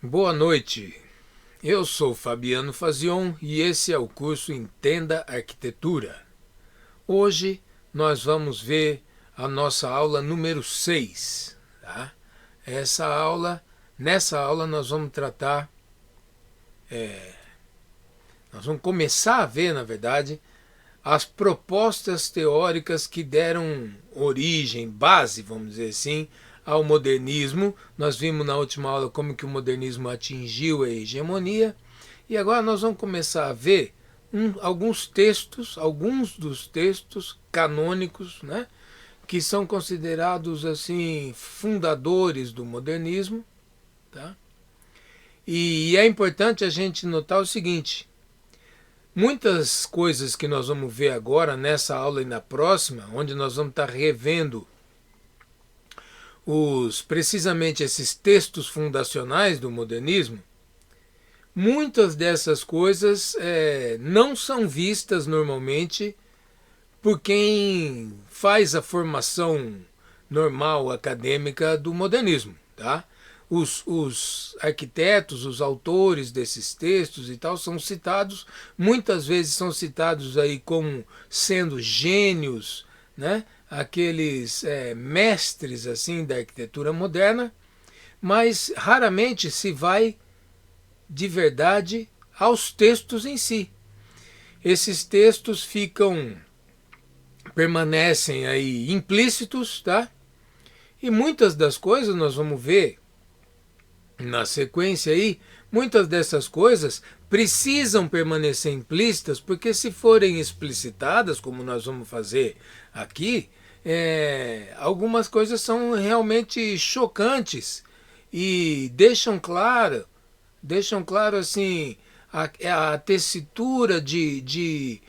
Boa noite, eu sou Fabiano Fazion e esse é o curso Entenda Arquitetura. Hoje nós vamos ver a nossa aula número 6. Tá? Nessa aula nós vamos tratar, nós vamos começar a ver, na verdade, as propostas teóricas que deram origem, base, vamos dizer assim, ao modernismo. Nós vimos na última aula como que o modernismo atingiu a hegemonia e agora nós vamos começar a ver alguns dos textos canônicos, né, que são considerados assim fundadores do modernismo, tá? E é importante a gente notar o seguinte: muitas coisas que nós vamos ver agora nessa aula e na próxima, onde nós vamos estar revendo precisamente esses textos fundacionais do modernismo, muitas dessas coisas não são vistas normalmente por quem faz a formação normal acadêmica do modernismo, tá? Os arquitetos, os autores desses textos e tal são citados, muitas vezes são citados aí como sendo gênios, né? Aqueles mestres assim da arquitetura moderna, mas raramente se vai de verdade aos textos em si. Esses textos permanecem aí implícitos, tá? E muitas das coisas nós vamos ver na sequência aí, muitas dessas coisas precisam permanecer implícitas, porque se forem explicitadas, como nós vamos fazer aqui, algumas coisas são realmente chocantes e deixam claro assim a tessitura de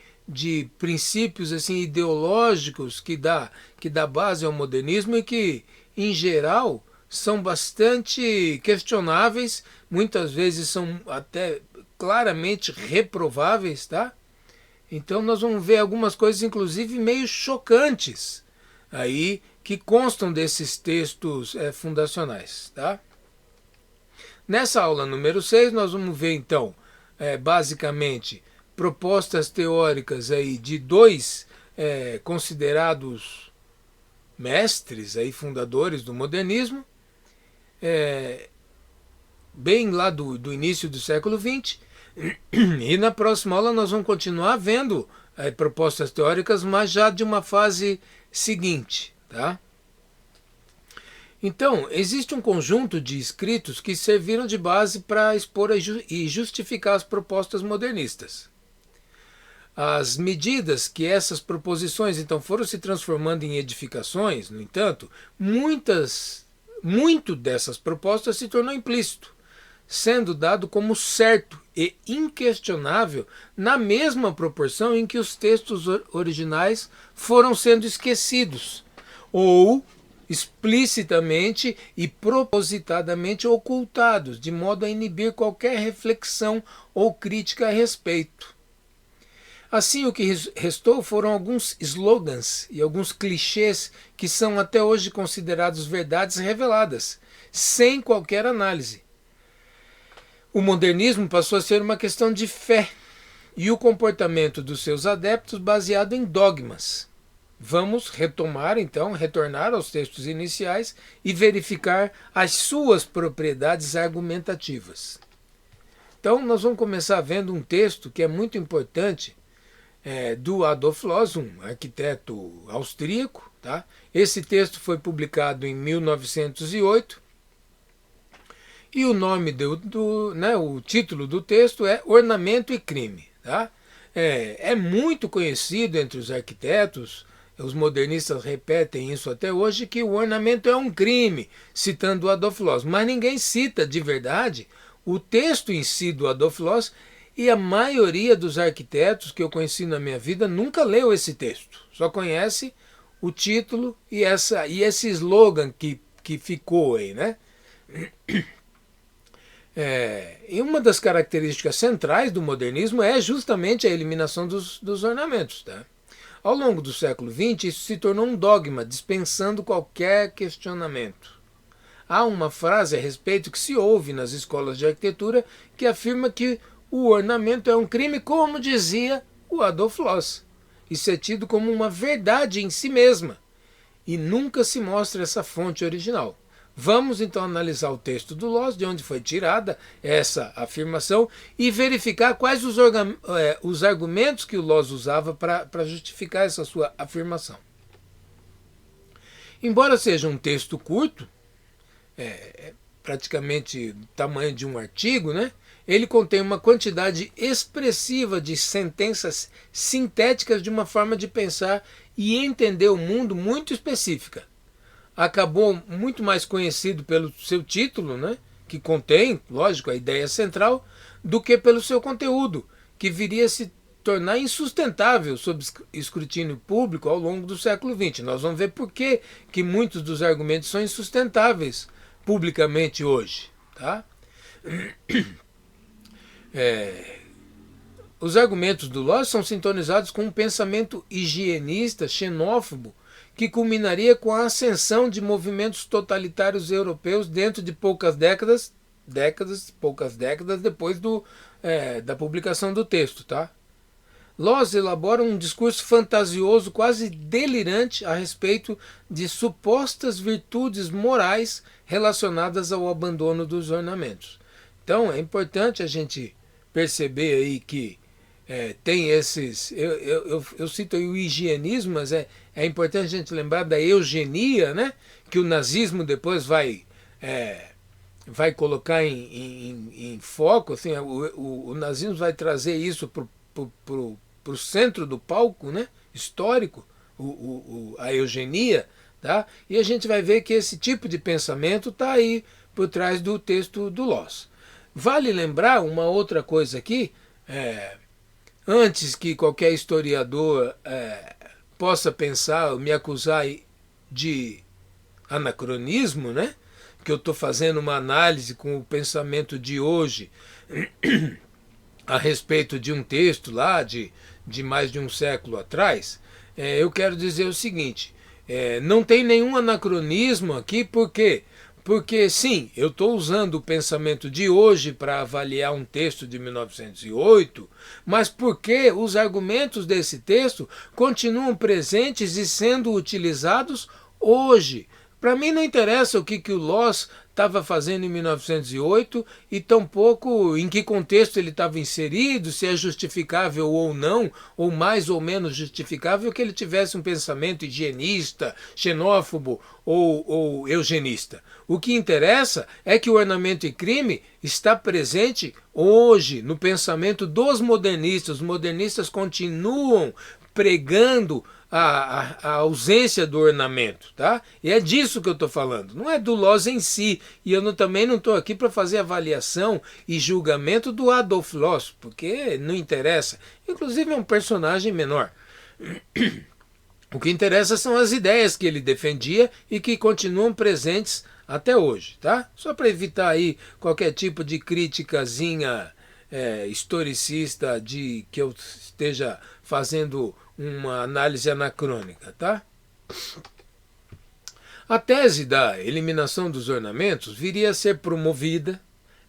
princípios assim ideológicos que dá base ao modernismo e que, em geral, são bastante questionáveis, muitas vezes são até claramente reprováveis, tá? Então nós vamos ver algumas coisas, inclusive, meio chocantes aí que constam desses textos fundacionais, tá? Nessa aula número 6 nós vamos ver então, basicamente, propostas teóricas aí de dois considerados mestres, aí, fundadores do modernismo, bem lá do início do século XX. E na próxima aula nós vamos continuar vendo propostas teóricas, mas já de uma fase seguinte, tá? Então, existe um conjunto de escritos que serviram de base para expor e justificar as propostas modernistas. As medidas que essas proposições então foram se transformando em edificações, no entanto, muito dessas propostas se tornou implícito, sendo dado como certo e inquestionável na mesma proporção em que os textos originais foram sendo esquecidos ou explicitamente e propositadamente ocultados, de modo a inibir qualquer reflexão ou crítica a respeito. Assim, o que restou foram alguns slogans e alguns clichês que são até hoje considerados verdades reveladas, sem qualquer análise. O modernismo passou a ser uma questão de fé e o comportamento dos seus adeptos baseado em dogmas. Vamos retornar aos textos iniciais e verificar as suas propriedades argumentativas. Então, nós vamos começar vendo um texto que é muito importante, do Adolf Loos, um arquiteto austríaco. Tá? Esse texto foi publicado em 1908 e o nome o título do texto é Ornamento e Crime. Tá? É muito conhecido entre os arquitetos, os modernistas repetem isso até hoje, que o ornamento é um crime, citando o Adolf Loos, mas ninguém cita de verdade o texto em si do Adolf Loos. E a maioria dos arquitetos que eu conheci na minha vida nunca leu esse texto. Só conhece o título e esse slogan que ficou aí, né? E uma das características centrais do modernismo é justamente a eliminação dos ornamentos. Tá? Ao longo do século XX, isso se tornou um dogma, dispensando qualquer questionamento. há uma frase a respeito que se ouve nas escolas de arquitetura que afirma que o ornamento é um crime, como dizia o Adolf Loos. Isso é tido como uma verdade em si mesma e nunca se mostra essa fonte original. Vamos então analisar o texto do Loos, de onde foi tirada essa afirmação, e verificar quais os argumentos que o Loos usava para justificar essa sua afirmação. Embora seja um texto curto, praticamente do tamanho de um artigo, né? Ele contém uma quantidade expressiva de sentenças sintéticas de uma forma de pensar e entender o mundo muito específica. Acabou muito mais conhecido pelo seu título, né, que contém, lógico, a ideia central, do que pelo seu conteúdo, que viria a se tornar insustentável sob escrutínio público ao longo do século XX. Nós vamos ver por que muitos dos argumentos são insustentáveis publicamente hoje. Tá? Os argumentos do Loos são sintonizados com um pensamento higienista, xenófobo, que culminaria com a ascensão de movimentos totalitários europeus dentro de poucas décadas depois da publicação do texto. Tá? Loos elabora um discurso fantasioso, quase delirante, a respeito de supostas virtudes morais relacionadas ao abandono dos ornamentos. Então é importante a gente perceber aí que tem esses... Eu cito aí o higienismo, mas é importante a gente lembrar da eugenia, né? Que o nazismo depois vai colocar em foco. Assim, o nazismo vai trazer isso para o centro do palco, né? Histórico, a eugenia. Tá? E a gente vai ver que esse tipo de pensamento está aí por trás do texto do Loos. Vale lembrar uma outra coisa aqui, antes que qualquer historiador possa pensar ou me acusar de anacronismo, né? Que eu estou fazendo uma análise com o pensamento de hoje a respeito de um texto lá de mais de um século atrás, eu quero dizer o seguinte, não tem nenhum anacronismo aqui, por quê? Porque, sim, eu estou usando o pensamento de hoje para avaliar um texto de 1908, mas porque os argumentos desse texto continuam presentes e sendo utilizados hoje. Para mim não interessa o que o Loos estava fazendo em 1908 e tampouco em que contexto ele estava inserido, se é justificável ou não, ou mais ou menos justificável que ele tivesse um pensamento higienista, xenófobo ou eugenista. O que interessa é que o ornamento e crime está presente hoje no pensamento dos modernistas. Os modernistas continuam pregando a ausência do ornamento, tá? E é disso que eu estou falando, não é do Loos em si, e eu também não estou aqui para fazer avaliação e julgamento do Adolf Loos, porque não interessa, inclusive é um personagem menor. O que interessa são as ideias que ele defendia e que continuam presentes até hoje, tá? Só para evitar aí qualquer tipo de criticazinha historicista de que eu esteja fazendo uma análise anacrônica, tá? A tese da eliminação dos ornamentos viria a ser promovida,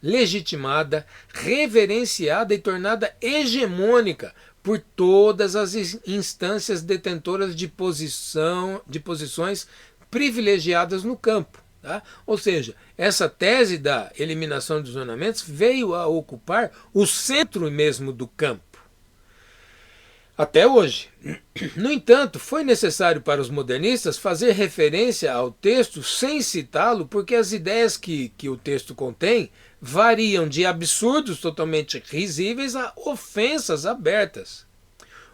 legitimada, reverenciada e tornada hegemônica por todas as instâncias detentoras de posições privilegiadas no campo. Tá? Ou seja, essa tese da eliminação dos ornamentos veio a ocupar o centro mesmo do campo. Até hoje. No entanto, foi necessário para os modernistas fazer referência ao texto sem citá-lo, porque as ideias que o texto contém variam de absurdos totalmente risíveis a ofensas abertas.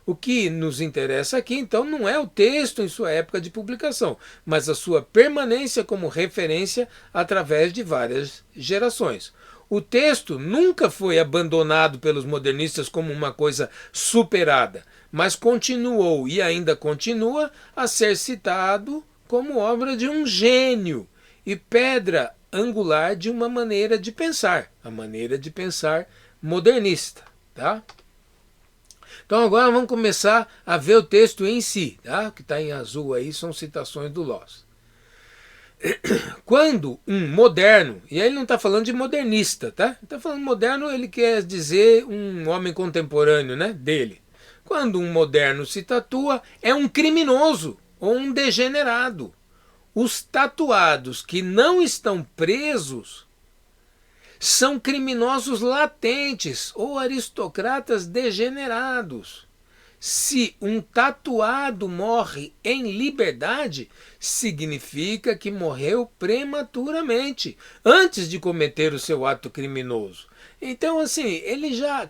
O que nos interessa aqui, então, não é o texto em sua época de publicação, mas a sua permanência como referência através de várias gerações. O texto nunca foi abandonado pelos modernistas como uma coisa superada, mas continuou e ainda continua a ser citado como obra de um gênio e pedra angular de uma maneira de pensar, a maneira de pensar modernista. Tá? Então agora vamos começar a ver o texto em si, tá? O que está em azul aí são citações do Loos. Quando um moderno, e aí ele não está falando de modernista, tá? Está falando moderno, ele quer dizer um homem contemporâneo, né, dele. Quando um moderno se tatua, é um criminoso ou um degenerado. Os tatuados que não estão presos são criminosos latentes ou aristocratas degenerados. Se um tatuado morre em liberdade, significa que morreu prematuramente, antes de cometer o seu ato criminoso. Então, assim, ele já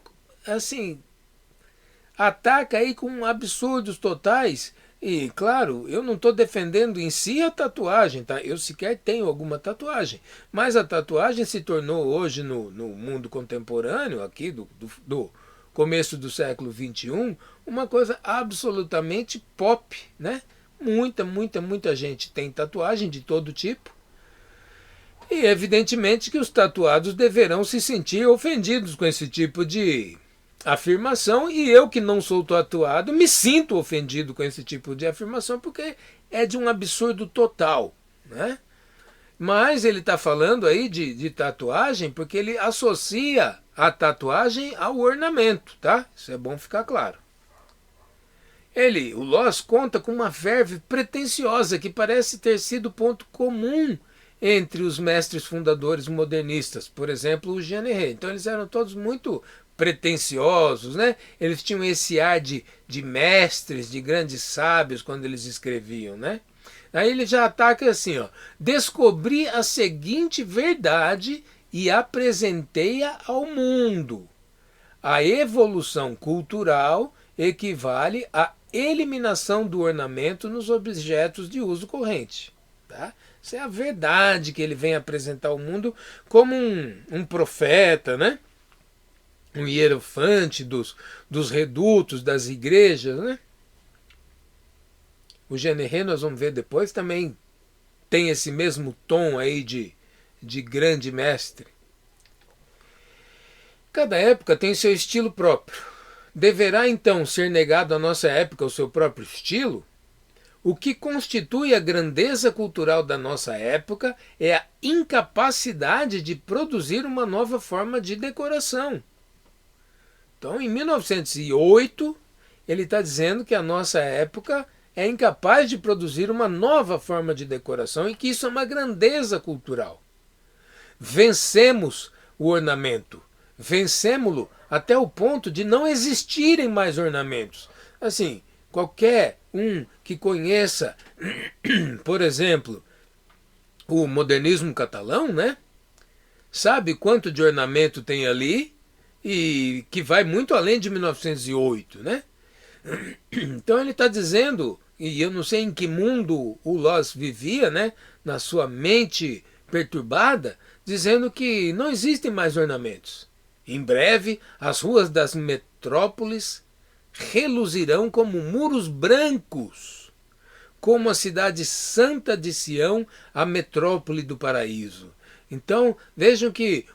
ataca aí com absurdos totais. E, claro, eu não estou defendendo em si a tatuagem, tá? Eu sequer tenho alguma tatuagem. Mas a tatuagem se tornou hoje no mundo contemporâneo, aqui do começo do século XXI, uma coisa absolutamente pop, né? Muita gente tem tatuagem de todo tipo. E evidentemente que os tatuados deverão se sentir ofendidos com esse tipo de afirmação, e eu que não sou tatuado me sinto ofendido com esse tipo de afirmação, porque é de um absurdo total, né? Mas ele está falando aí de tatuagem porque ele associa a tatuagem ao ornamento, tá? Isso é bom ficar claro. O Loss, conta com uma verve pretensiosa que parece ter sido ponto comum entre os mestres fundadores modernistas, por exemplo, o Jean Héré. Então eles eram todos muito pretensiosos, né? Eles tinham esse ar de mestres, de grandes sábios quando eles escreviam, né? Aí ele já ataca assim, ó: descobri a seguinte verdade e apresentei-a ao mundo. A evolução cultural equivale à eliminação do ornamento nos objetos de uso corrente. Tá? Essa é a verdade que ele vem apresentar ao mundo como um profeta, né? Um hierofante dos redutos, das igrejas, né? O Jean Héré, nós vamos ver depois, também tem esse mesmo tom aí de grande mestre. Cada época tem seu estilo próprio. Deverá então ser negado à nossa época o seu próprio estilo? O que constitui a grandeza cultural da nossa época é a incapacidade de produzir uma nova forma de decoração. Então, em 1908, ele está dizendo que a nossa época é incapaz de produzir uma nova forma de decoração e que isso é uma grandeza cultural. Vencemos o ornamento, vencemos-lo até o ponto de não existirem mais ornamentos. Assim, qualquer um que conheça, por exemplo, o modernismo catalão, né? Sabe quanto de ornamento tem ali e que vai muito além de 1908, né? Então ele está dizendo, e eu não sei em que mundo o Loss vivia, né? Na sua mente perturbada, dizendo que não existem mais ornamentos. Em breve, as ruas das metrópoles reluzirão como muros brancos, como a cidade santa de Sião, a metrópole do paraíso. Então, vejam que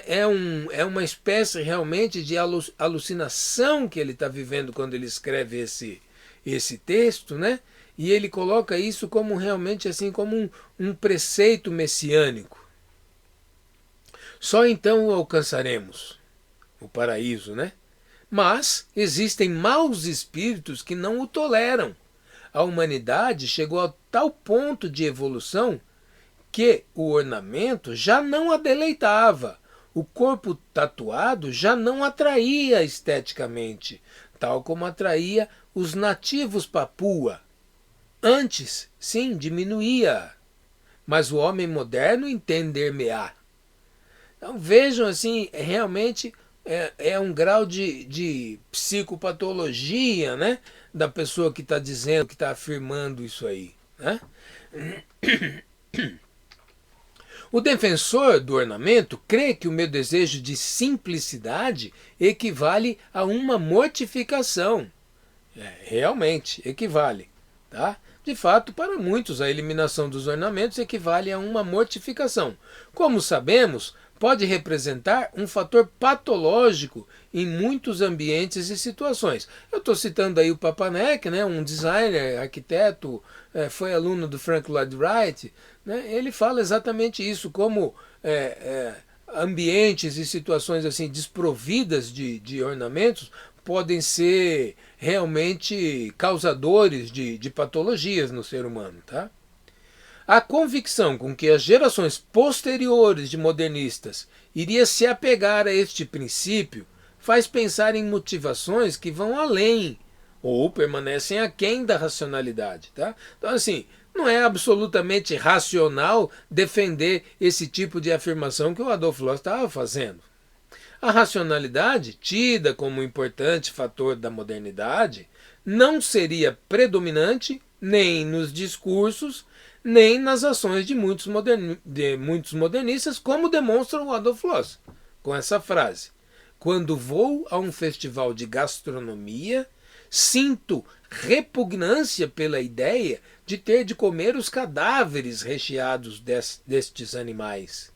é uma espécie realmente de alucinação que ele está vivendo quando ele escreve esse texto, né? E ele coloca isso como realmente assim como um preceito messiânico. Só então o alcançaremos, o paraíso, né? Mas existem maus espíritos que não o toleram. A humanidade chegou a tal ponto de evolução que o ornamento já não a deleitava. O corpo tatuado já não atraía esteticamente, tal como atraía os nativos Papua. Antes, sim, diminuía, mas o homem moderno entender-me-á. Então vejam assim, realmente é um grau de psicopatologia, né, da pessoa que está dizendo, que está afirmando isso aí, né? O defensor do ornamento crê que o meu desejo de simplicidade equivale a uma mortificação. Realmente, equivale. Tá? De fato, para muitos, a eliminação dos ornamentos equivale a uma mortificação. Como sabemos, pode representar um fator patológico em muitos ambientes e situações. Eu estou citando aí o Papanek, né, um designer, arquiteto, foi aluno do Frank Lloyd Wright, né, ele fala exatamente isso, como ambientes e situações assim desprovidas de ornamentos podem ser realmente causadores de patologias no ser humano, tá? A convicção com que as gerações posteriores de modernistas iria se apegar a este princípio faz pensar em motivações que vão além ou permanecem aquém da racionalidade. Tá? Então, assim, não é absolutamente racional defender esse tipo de afirmação que o Adolf Loos estava fazendo. A racionalidade, tida como um importante fator da modernidade, não seria predominante nem nos discursos, nem nas ações de muitos modernistas, como demonstra o Adolf Loos, com essa frase. Quando vou a um festival de gastronomia, sinto repugnância pela ideia de ter de comer os cadáveres recheados destes animais.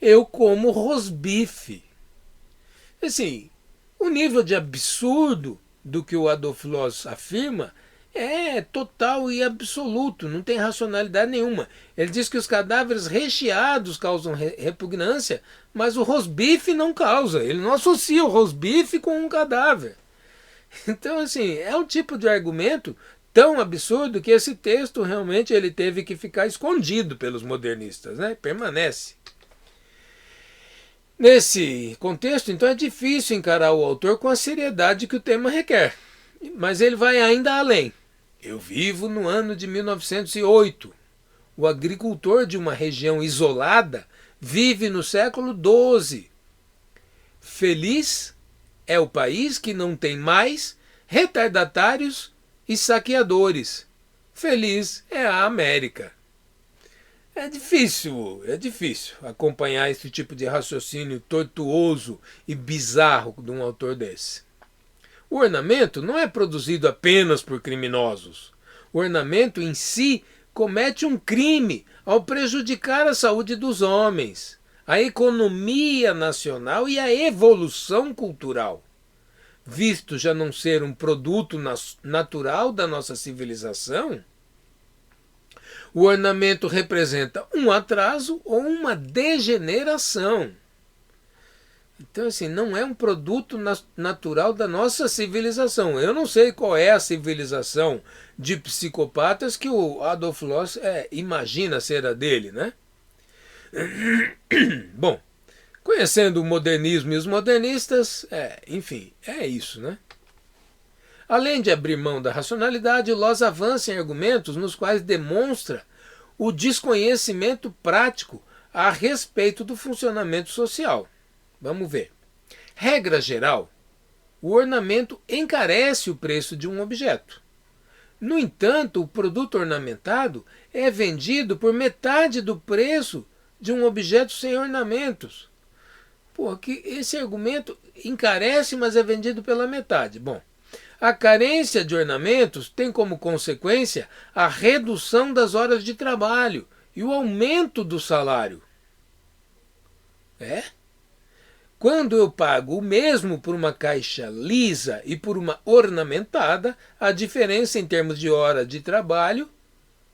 Eu como rosbife. Assim, o nível de absurdo do que o Adolf Loos afirma é total e absoluto, não tem racionalidade nenhuma. Ele diz que os cadáveres recheados causam repugnância, mas o rosbife não causa. Ele não associa o rosbife com um cadáver. Então, assim, é um tipo de argumento tão absurdo que esse texto realmente ele teve que ficar escondido pelos modernistas, né? Permanece. Nesse contexto, então, é difícil encarar o autor com a seriedade que o tema requer. Mas ele vai ainda além. Eu vivo no ano de 1908. O agricultor de uma região isolada vive no século XII. Feliz é o país que não tem mais retardatários e saqueadores. Feliz é a América. É difícil acompanhar esse tipo de raciocínio tortuoso e bizarro de um autor desse. O ornamento não é produzido apenas por criminosos. O ornamento em si comete um crime ao prejudicar a saúde dos homens, a economia nacional e a evolução cultural. Visto já não ser um produto natural da nossa civilização, o ornamento representa um atraso ou uma degeneração. Então, assim, não é um produto natural da nossa civilização. Eu não sei qual é a civilização de psicopatas que o Adolf Loos imagina ser a dele, né? Bom, conhecendo o modernismo e os modernistas, enfim, é isso, né? Além de abrir mão da racionalidade, Loos avança em argumentos nos quais demonstra o desconhecimento prático a respeito do funcionamento social. Vamos ver. Regra geral, o ornamento encarece o preço de um objeto. No entanto, o produto ornamentado é vendido por metade do preço de um objeto sem ornamentos. Porque esse argumento encarece, mas é vendido pela metade. Bom, a carência de ornamentos tem como consequência a redução das horas de trabalho e o aumento do salário. Quando eu pago o mesmo por uma caixa lisa e por uma ornamentada, a diferença em termos de hora de trabalho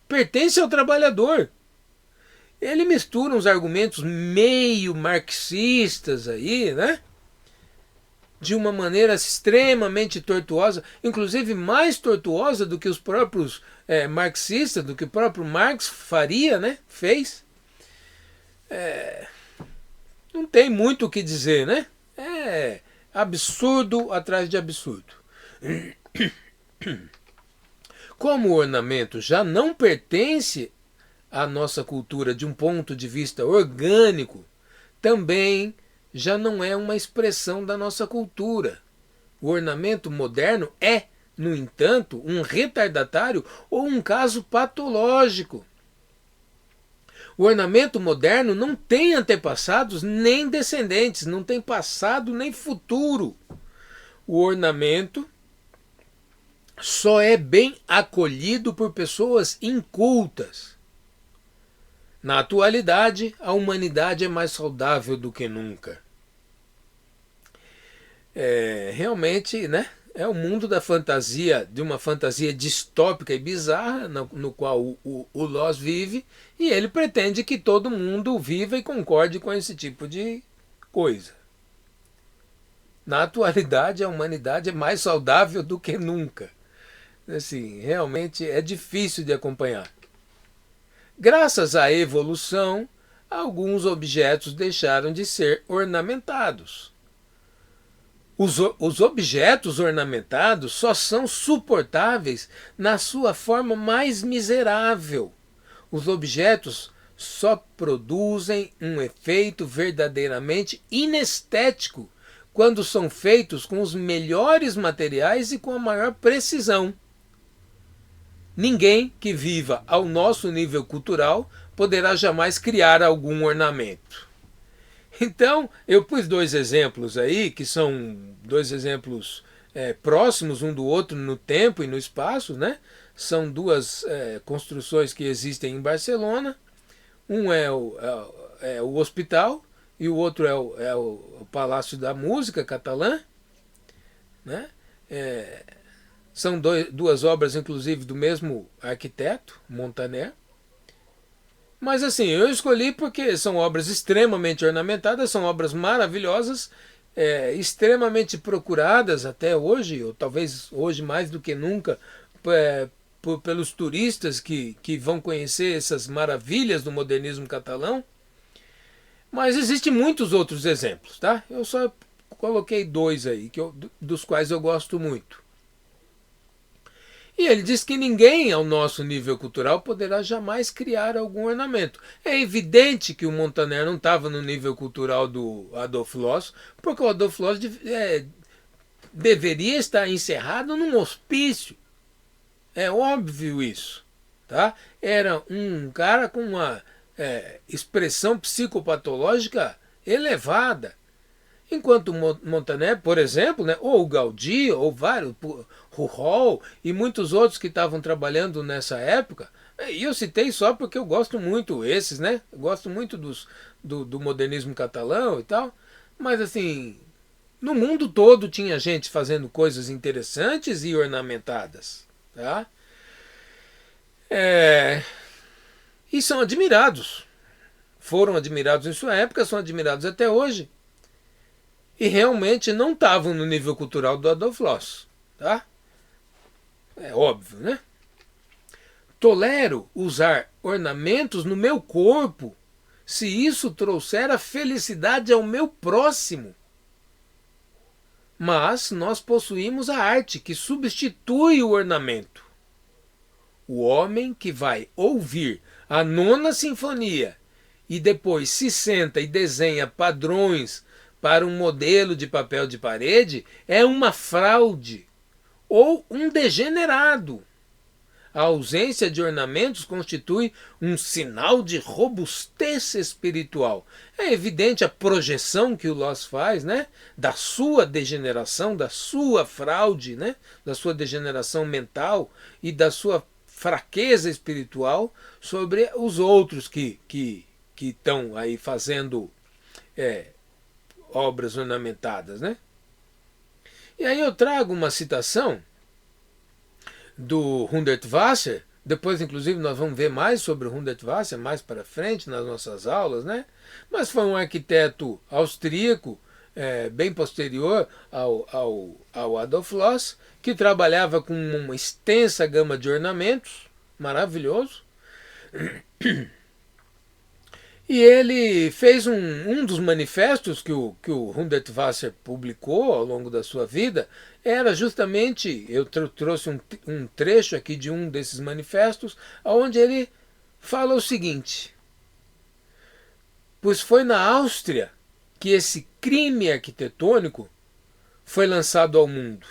pertence ao trabalhador. Ele mistura uns argumentos meio marxistas aí, né? De uma maneira extremamente tortuosa, inclusive mais tortuosa do que os próprios marxistas, do que o próprio Marx faria, né? Fez. Não tem muito o que dizer, né? É absurdo atrás de absurdo. Como o ornamento já não pertence à nossa cultura de um ponto de vista orgânico, também já não é uma expressão da nossa cultura. O ornamento moderno é, no entanto, um retardatário ou um caso patológico. O ornamento moderno não tem antepassados nem descendentes, não tem passado nem futuro. O ornamento só é bem acolhido por pessoas incultas. Na atualidade, a humanidade é mais saudável do que nunca. Realmente, né? É o mundo da fantasia, de uma fantasia distópica e bizarra, no qual o Loss vive, e ele pretende que todo mundo viva e concorde com esse tipo de coisa. Na atualidade, a humanidade é mais saudável do que nunca. Assim, realmente é difícil de acompanhar. Graças à evolução, alguns objetos deixaram de ser ornamentados. Os objetos ornamentados só são suportáveis na sua forma mais miserável. Os objetos só produzem um efeito verdadeiramente inestético quando são feitos com os melhores materiais e com a maior precisão. Ninguém que viva ao nosso nível cultural poderá jamais criar algum ornamento. Então, eu pus dois exemplos aí, que são dois exemplos próximos um do outro no tempo e no espaço, né? São duas construções que existem em Barcelona. Um é o hospital e o outro é o Palácio da Música catalã, né? São duas obras, inclusive, do mesmo arquiteto, Montaner. Mas assim, eu escolhi porque são obras extremamente ornamentadas, são obras maravilhosas, extremamente procuradas até hoje, ou talvez hoje mais do que nunca, pelos turistas que vão conhecer essas maravilhas do modernismo catalão. Mas existem muitos outros exemplos, tá? Eu só coloquei dois aí, dos quais eu gosto muito. E ele diz que ninguém ao nosso nível cultural poderá jamais criar algum ornamento. É evidente que o Montaner não estava no nível cultural do Adolf Loos, porque o Adolf Loos deveria estar encerrado num hospício. É óbvio isso. Tá? Era um cara com uma expressão psicopatológica elevada. Enquanto Montaner, por exemplo, né, ou o Gaudí, ou vários, Rouault e muitos outros que estavam trabalhando nessa época, e eu citei só porque eu gosto muito esses, né? Eu gosto muito do modernismo catalão e tal, mas assim, no mundo todo tinha gente fazendo coisas interessantes e ornamentadas, tá? E são admirados. Foram admirados em sua época, são admirados até hoje. E realmente não estavam no nível cultural do Adolf Loos, tá? É óbvio, né? Tolero usar ornamentos no meu corpo se isso trouxer a felicidade ao meu próximo. Mas nós possuímos a arte que substitui o ornamento. O homem que vai ouvir a Nona Sinfonia e depois se senta e desenha padrões para um modelo de papel de parede é uma fraude ou um degenerado. A ausência de ornamentos constitui um sinal de robustez espiritual. É evidente a projeção que o Loos faz, né, da sua degeneração, da sua fraude, né, da sua degeneração mental e da sua fraqueza espiritual sobre os outros que estão aí fazendo obras ornamentadas, né? E aí eu trago uma citação do Hundertwasser, depois inclusive nós vamos ver mais sobre o Hundertwasser mais para frente nas nossas aulas, né? Mas foi um arquiteto austríaco, bem posterior ao Adolf Loos, que trabalhava com uma extensa gama de ornamentos, maravilhoso. E ele fez um dos manifestos que o Hundertwasser publicou ao longo da sua vida, era justamente, eu trouxe um trecho aqui de um desses manifestos, onde ele fala o seguinte: pois foi na Áustria que esse crime arquitetônico foi lançado ao mundo.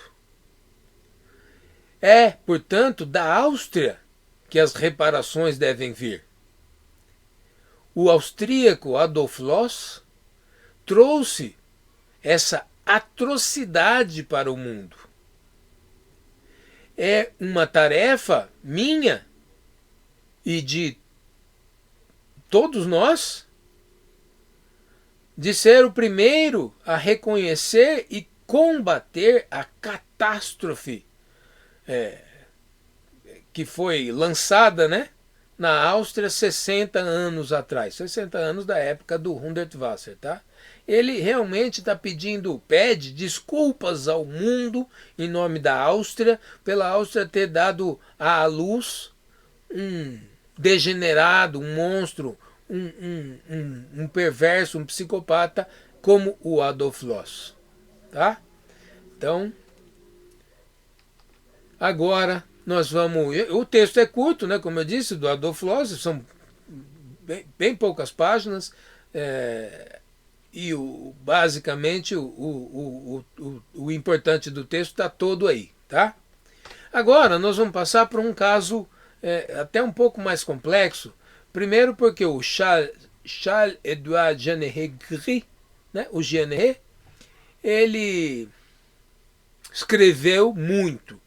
É, portanto, da Áustria que as reparações devem vir. O austríaco Adolf Loos trouxe essa atrocidade para o mundo. É uma tarefa minha e de todos nós, de ser o primeiro a reconhecer e combater a catástrofe que foi lançada, né, na Áustria 60 anos atrás, 60 anos da época do Hundertwasser, tá? Ele realmente pede desculpas ao mundo em nome da Áustria, pela Áustria ter dado à luz um degenerado, um monstro, um perverso, um psicopata como o Adolf Loos, tá? Então, agora nós vamos... O texto é curto, né, como eu disse, do Adolf Loos, são bem poucas páginas, e basicamente o importante do texto está todo aí, tá? Agora nós vamos passar por um caso até um pouco mais complexo. Primeiro porque o Charles-Édouard Jeanneret, né, o Jeanneret, ele escrevia muito,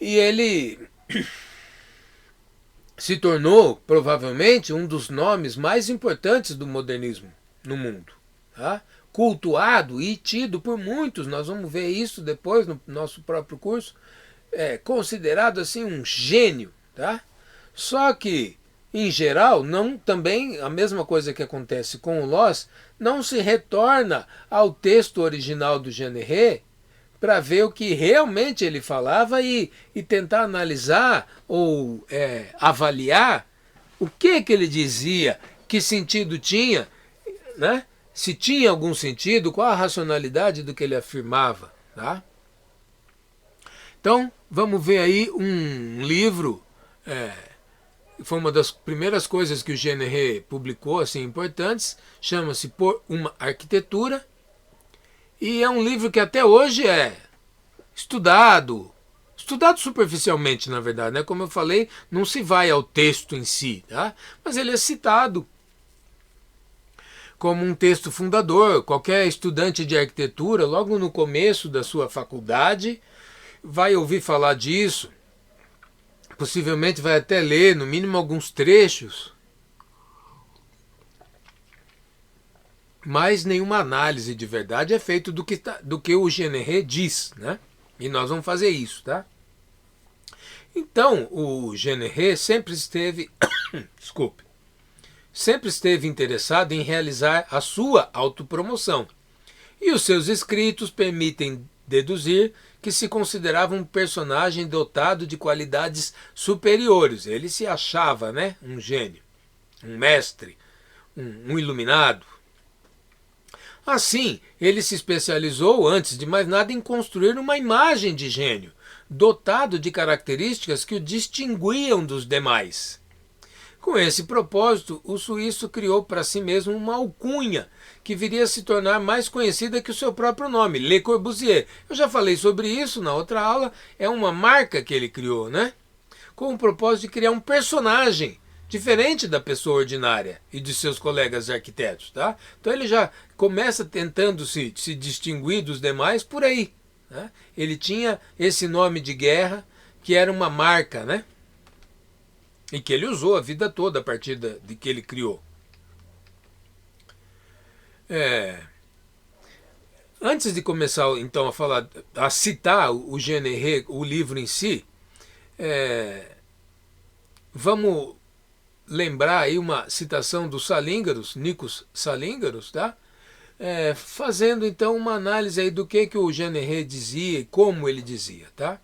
e ele se tornou provavelmente um dos nomes mais importantes do modernismo no mundo, tá? Cultuado e tido por muitos, nós vamos ver isso depois no nosso próprio curso, considerado assim um gênio, tá? Só que, em geral, também a mesma coisa que acontece com o Loos, não se retorna ao texto original do Jeanneret para ver o que realmente ele falava e tentar analisar ou avaliar o que ele dizia, que sentido tinha, né? Se tinha algum sentido, qual a racionalidade do que ele afirmava, tá? Então, vamos ver aí um livro, foi uma das primeiras coisas que o Jeanneret publicou, assim, importantes, chama-se Por uma Arquitetura, e é um livro que até hoje é estudado superficialmente, na verdade, né? Como eu falei, não se vai ao texto em si, tá? Mas ele é citado como um texto fundador. Qualquer estudante de arquitetura, logo no começo da sua faculdade, vai ouvir falar disso, possivelmente vai até ler, no mínimo, alguns trechos, mas nenhuma análise de verdade é feita do que o Jeanneret diz, né? E nós vamos fazer isso, tá? Então, o Jeanneret sempre esteve, sempre esteve interessado em realizar a sua autopromoção. E os seus escritos permitem deduzir que se considerava um personagem dotado de qualidades superiores. Ele se achava, né, um gênio, um mestre, um iluminado. Assim, ele se especializou, antes de mais nada, em construir uma imagem de gênio, dotado de características que o distinguiam dos demais. Com esse propósito, o suíço criou para si mesmo uma alcunha que viria a se tornar mais conhecida que o seu próprio nome, Le Corbusier. Eu já falei sobre isso na outra aula, é uma marca que ele criou, né? Com o propósito de criar um personagem diferente da pessoa ordinária e de seus colegas arquitetos, tá? Então ele já começa tentando se distinguir dos demais por aí, né? Ele tinha esse nome de guerra que era uma marca, né? E que ele usou a vida toda a partir de que ele criou. Antes de começar então a citar o Jeanneret, o livro em si, vamos lembrar aí uma citação do Salingaros, Nikos Salingaros, tá? Fazendo então uma análise aí do que o Jeanneret dizia e como ele dizia, tá?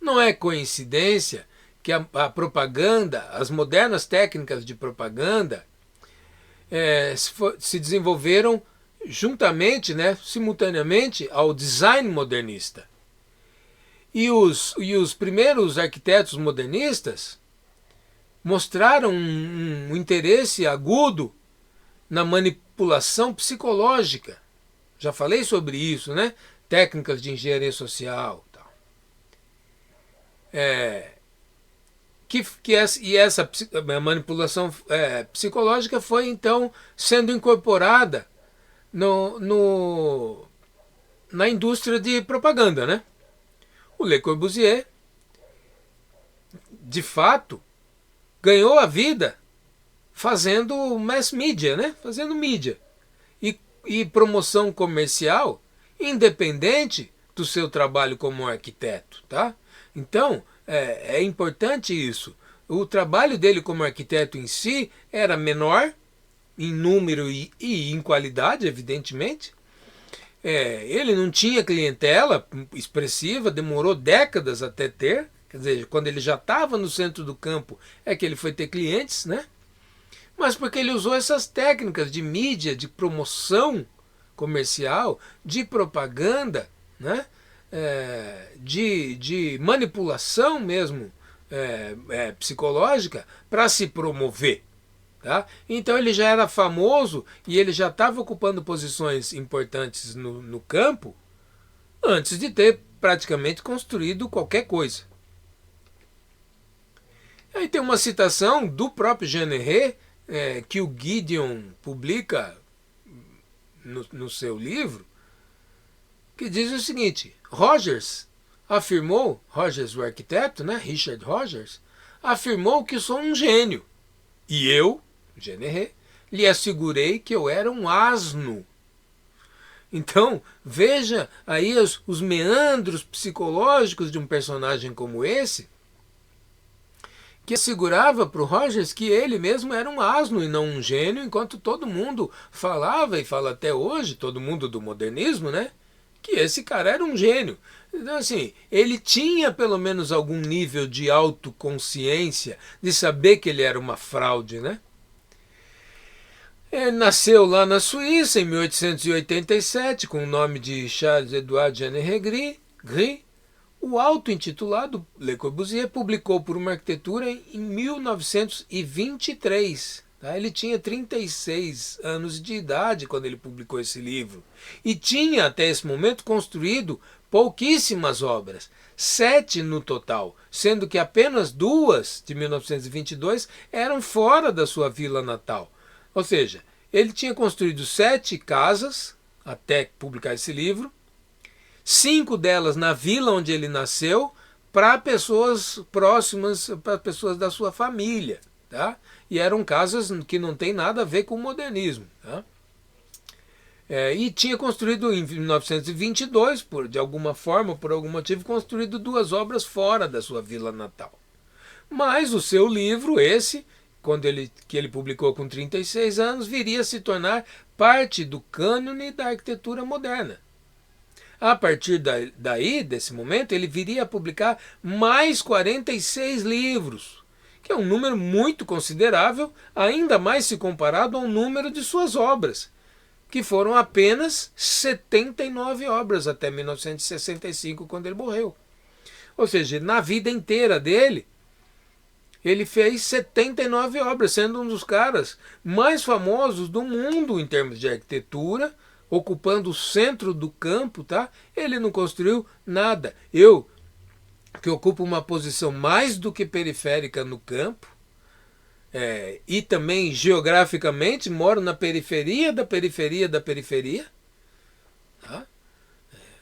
Não é coincidência que a propaganda, as modernas técnicas de propaganda se desenvolveram juntamente, né, simultaneamente ao design modernista. E os primeiros arquitetos modernistas mostraram um interesse agudo na manipulação psicológica. Já falei sobre isso, né? Técnicas de engenharia social. Tal. Essa manipulação psicológica foi então sendo incorporada na indústria de propaganda, né? O Le Corbusier, de fato, ganhou a vida fazendo mass media, né? Fazendo mídia e promoção comercial, independente do seu trabalho como arquiteto, tá? Então, é importante isso. O trabalho dele como arquiteto em si era menor, em número e em qualidade, evidentemente. Ele não tinha clientela expressiva, demorou décadas até ter. Quer dizer, quando ele já estava no centro do campo, é que ele foi ter clientes, né? Mas porque ele usou essas técnicas de mídia, de promoção comercial, de propaganda, né? De manipulação mesmo psicológica para se promover. Tá? Então ele já era famoso e ele já estava ocupando posições importantes no campo antes de ter praticamente construído qualquer coisa. Aí tem uma citação do próprio Jean Herré, que o Gideon publica no seu livro, que diz o seguinte: Rogers afirmou, Rogers o arquiteto, né, Richard Rogers, afirmou que sou um gênio. E eu, Jean Herré, lhe assegurei que eu era um asno. Então, veja aí os meandros psicológicos de um personagem como esse, que assegurava para o Rogers que ele mesmo era um asno e não um gênio, enquanto todo mundo falava, e fala até hoje, todo mundo do modernismo, né, que esse cara era um gênio. Então, assim, ele tinha pelo menos algum nível de autoconsciência, de saber que ele era uma fraude, né? Ele nasceu lá na Suíça em 1887 com o nome de Charles-Édouard Jean Gris. O auto-intitulado Le Corbusier publicou por uma arquitetura em 1923. Tá? Ele tinha 36 anos de idade quando ele publicou esse livro. E tinha até esse momento construído pouquíssimas obras, 7 no total, sendo que apenas 2 de 1922 eram fora da sua vila natal. Ou seja, ele tinha construído 7 casas até publicar esse livro, 5 delas na vila onde ele nasceu, para pessoas próximas, para pessoas da sua família. Tá? E eram casas que não tem nada a ver com o modernismo. Tá? E tinha construído em 1922, de alguma forma, por algum motivo, construído 2 obras fora da sua vila natal. Mas o seu livro, esse, que ele publicou com 36 anos, viria a se tornar parte do cânone da arquitetura moderna. A partir daí, desse momento, ele viria a publicar mais 46 livros, que é um número muito considerável, ainda mais se comparado ao número de suas obras, que foram apenas 79 obras até 1965, quando ele morreu. Ou seja, na vida inteira dele, ele fez 79 obras, sendo um dos caras mais famosos do mundo em termos de arquitetura, ocupando o centro do campo. Tá? Ele não construiu nada. Eu, que ocupo uma posição mais do que periférica no campo, e também geograficamente moro na periferia da periferia da periferia, tá?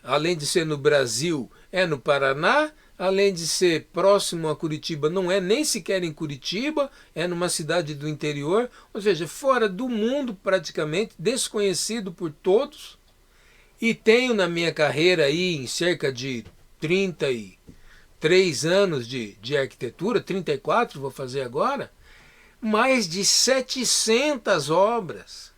Além de ser no Brasil, é no Paraná. Além de ser próximo a Curitiba, não é nem sequer em Curitiba, é numa cidade do interior, ou seja, fora do mundo praticamente, desconhecido por todos. E tenho na minha carreira aí, em cerca de 33 anos de arquitetura, 34 vou fazer agora, mais de 700 obras.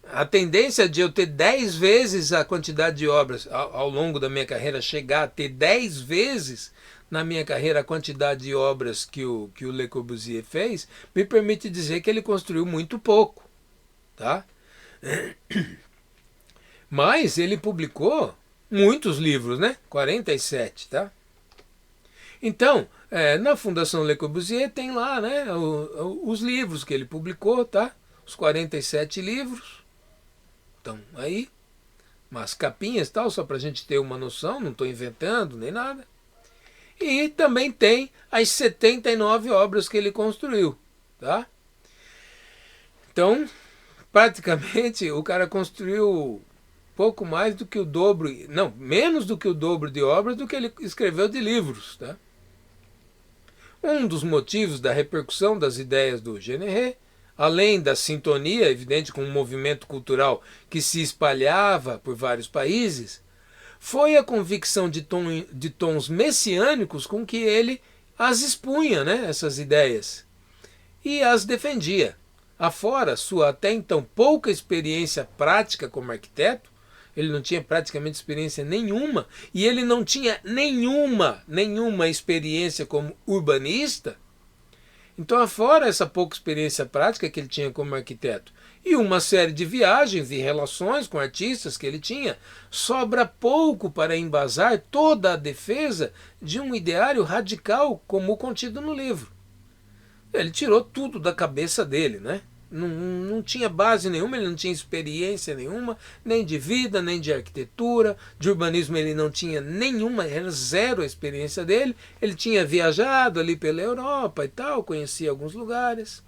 A tendência de eu ter 10 vezes a quantidade de obras ao longo da minha carreira, chegar a ter 10 vezes na minha carreira a quantidade de obras que o Le Corbusier fez, me permite dizer que ele construiu muito pouco. Tá? Mas ele publicou muitos livros, né? 47, tá? Então, na Fundação Le Corbusier tem lá, né, os livros que ele publicou, tá? Os 47 livros. Então, aí, umas capinhas e tal, só para a gente ter uma noção, não estou inventando nem nada. E também tem as 79 obras que ele construiu. Tá? Então, praticamente, o cara construiu pouco mais do que o dobro, não, menos do que o dobro de obras do que ele escreveu de livros. Tá? Um dos motivos da repercussão das ideias do Généré, além da sintonia evidente com o movimento cultural que se espalhava por vários países, foi a convicção de tons messiânicos com que ele as expunha, né, essas ideias, e as defendia. Afora sua até então pouca experiência prática como arquiteto, ele não tinha praticamente experiência nenhuma, e ele não tinha nenhuma experiência como urbanista. Então, afora essa pouca experiência prática que ele tinha como arquiteto e uma série de viagens e relações com artistas que ele tinha, sobra pouco para embasar toda a defesa de um ideário radical como o contido no livro. Ele tirou tudo da cabeça dele, né? Não tinha base nenhuma, ele não tinha experiência nenhuma, nem de vida, nem de arquitetura, de urbanismo ele não tinha nenhuma, era zero a experiência dele. Ele tinha viajado ali pela Europa e tal, conhecia alguns lugares.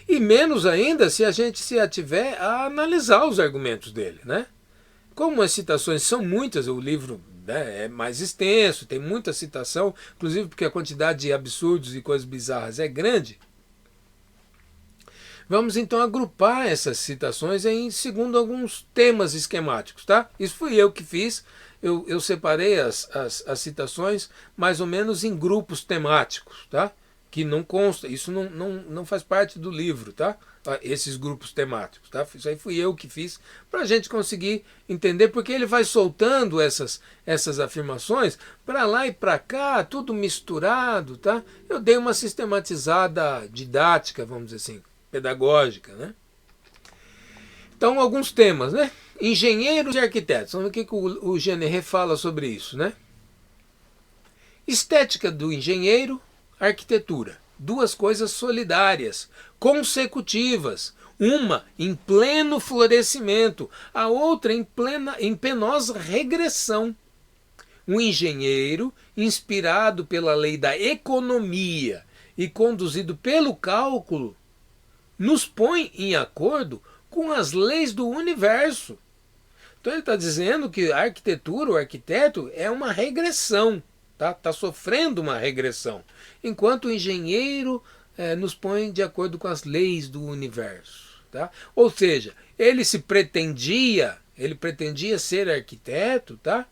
E menos ainda se a gente se ativer a analisar os argumentos dele, né? Como as citações são muitas, o livro, né, é mais extenso, tem muita citação, inclusive porque a quantidade de absurdos e coisas bizarras é grande. Vamos então agrupar essas citações segundo alguns temas esquemáticos, tá? Isso fui eu que fiz, eu separei as citações mais ou menos em grupos temáticos, tá? Que não consta, isso não faz parte do livro, tá? Esses grupos temáticos, tá? Isso aí fui eu que fiz para a gente conseguir entender, porque ele vai soltando essas afirmações para lá e para cá, tudo misturado, tá? Eu dei uma sistematizada didática, vamos dizer assim, pedagógica, né? Então, alguns temas, né? Engenheiros e arquitetos. Vamos ver o que o Généré fala sobre isso, né? Estética do engenheiro, arquitetura. Duas coisas solidárias, consecutivas. Uma em pleno florescimento, a outra em penosa regressão. Um engenheiro, inspirado pela lei da economia e conduzido pelo cálculo, nos põe em acordo com as leis do universo. Então ele está dizendo que a arquitetura, o arquiteto, é uma regressão, tá sofrendo uma regressão, enquanto o engenheiro nos põe de acordo com as leis do universo. Tá? Ou seja, ele pretendia ser arquiteto, tá?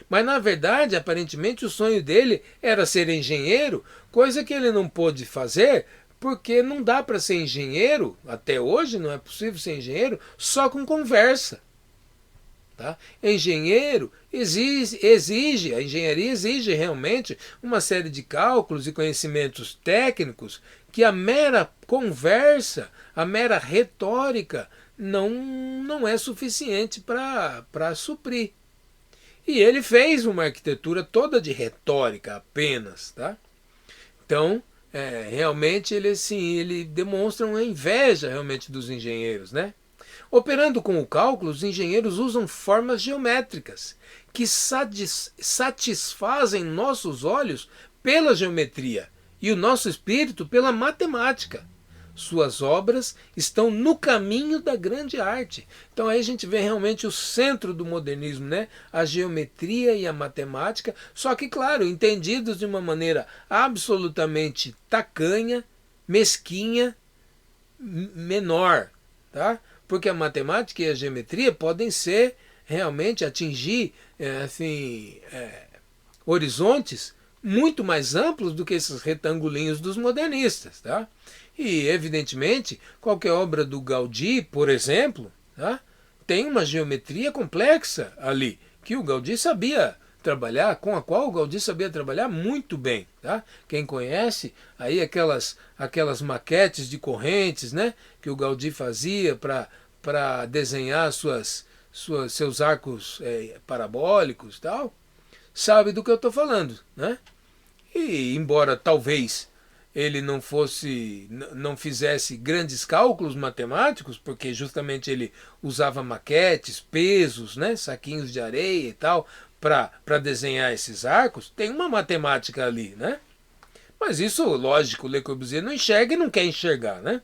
Mas na verdade, aparentemente, o sonho dele era ser engenheiro, coisa que ele não pôde fazer, porque não dá para ser engenheiro, até hoje não é possível ser engenheiro, só com conversa. Tá? Engenheiro a engenharia exige realmente uma série de cálculos e conhecimentos técnicos que a mera conversa, a mera retórica não é suficiente para suprir. E ele fez uma arquitetura toda de retórica apenas. Tá? Então, realmente ele demonstra uma inveja realmente dos engenheiros, né? Operando com o cálculo, os engenheiros usam formas geométricas que satisfazem nossos olhos pela geometria e o nosso espírito pela matemática. Suas obras estão no caminho da grande arte. Então aí a gente vê realmente o centro do modernismo, né? A geometria e a matemática, só que, claro, entendidos de uma maneira absolutamente tacanha, mesquinha, menor, tá? Porque a matemática e a geometria podem ser realmente atingir horizontes muito mais amplos do que esses retangulinhos dos modernistas, tá? E, evidentemente, qualquer obra do Gaudí, por exemplo, tá, tem uma geometria complexa ali, que o Gaudí sabia trabalhar, com a qual o Gaudí sabia trabalhar muito bem. Tá? Quem conhece aí aquelas maquetes de correntes, né, que o Gaudí fazia para desenhar seus arcos parabólicos, tal, sabe do que eu estou falando. Né? E, embora talvez ele não fizesse grandes cálculos matemáticos, porque justamente ele usava maquetes, pesos, né, saquinhos de areia e tal, para desenhar esses arcos, tem uma matemática ali, né? Mas isso, lógico, Le Corbusier não enxerga e não quer enxergar, né?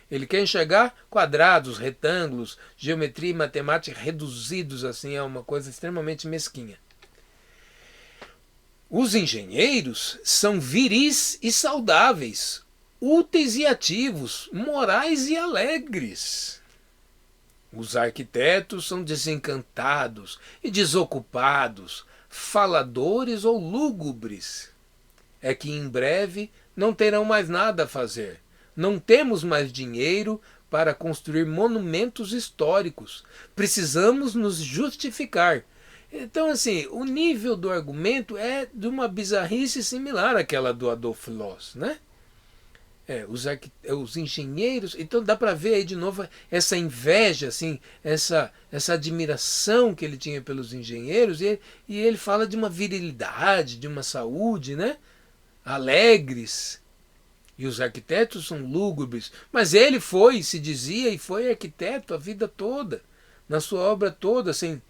Ele quer enxergar quadrados, retângulos, geometria e matemática reduzidos assim a uma coisa extremamente mesquinha. Os engenheiros são viris e saudáveis, úteis e ativos, morais e alegres. Os arquitetos são desencantados e desocupados, faladores ou lúgubres. É que em breve não terão mais nada a fazer. Não temos mais dinheiro para construir monumentos históricos. Precisamos nos justificar. Então, assim, o nível do argumento é de uma bizarrice similar àquela do Adolf Loos, né? Os engenheiros, então dá para ver aí de novo essa inveja, assim, essa admiração que ele tinha pelos engenheiros, e ele fala de uma virilidade, de uma saúde, né? Alegres. E os arquitetos são lúgubres. Mas ele se dizia, e foi arquiteto a vida toda, na sua obra toda, sem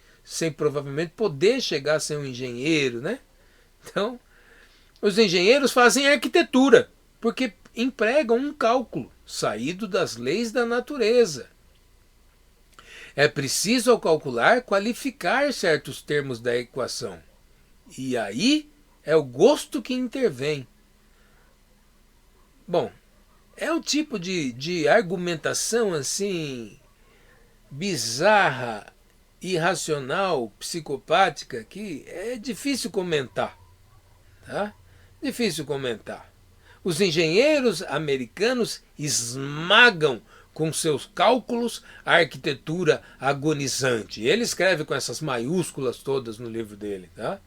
provavelmente poder chegar a ser um engenheiro, né? Então, os engenheiros fazem arquitetura, porque empregam um cálculo saído das leis da natureza. É preciso, ao calcular, qualificar certos termos da equação. E aí é o gosto que intervém. Bom, é um tipo de argumentação assim bizarra, irracional, psicopática, que é difícil comentar. Tá? Difícil comentar. Os engenheiros americanos esmagam com seus cálculos a arquitetura agonizante. Ele escreve com essas maiúsculas todas no livro dele. Tá?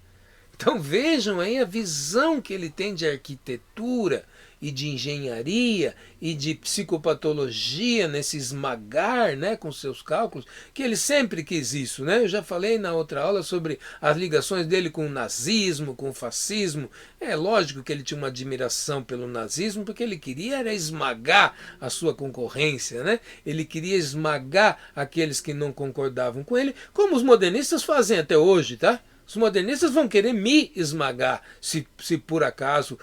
Então vejam aí a visão que ele tem de arquitetura e de engenharia e de psicopatologia nesse esmagar, né, com seus cálculos, que ele sempre quis isso, né? Eu já falei na outra aula sobre as ligações dele com o nazismo, com o fascismo. É lógico que ele tinha uma admiração pelo nazismo, porque ele queria era esmagar a sua concorrência, né? Ele queria esmagar aqueles que não concordavam com ele, como os modernistas fazem até hoje, tá? Os modernistas vão querer me esmagar se por acaso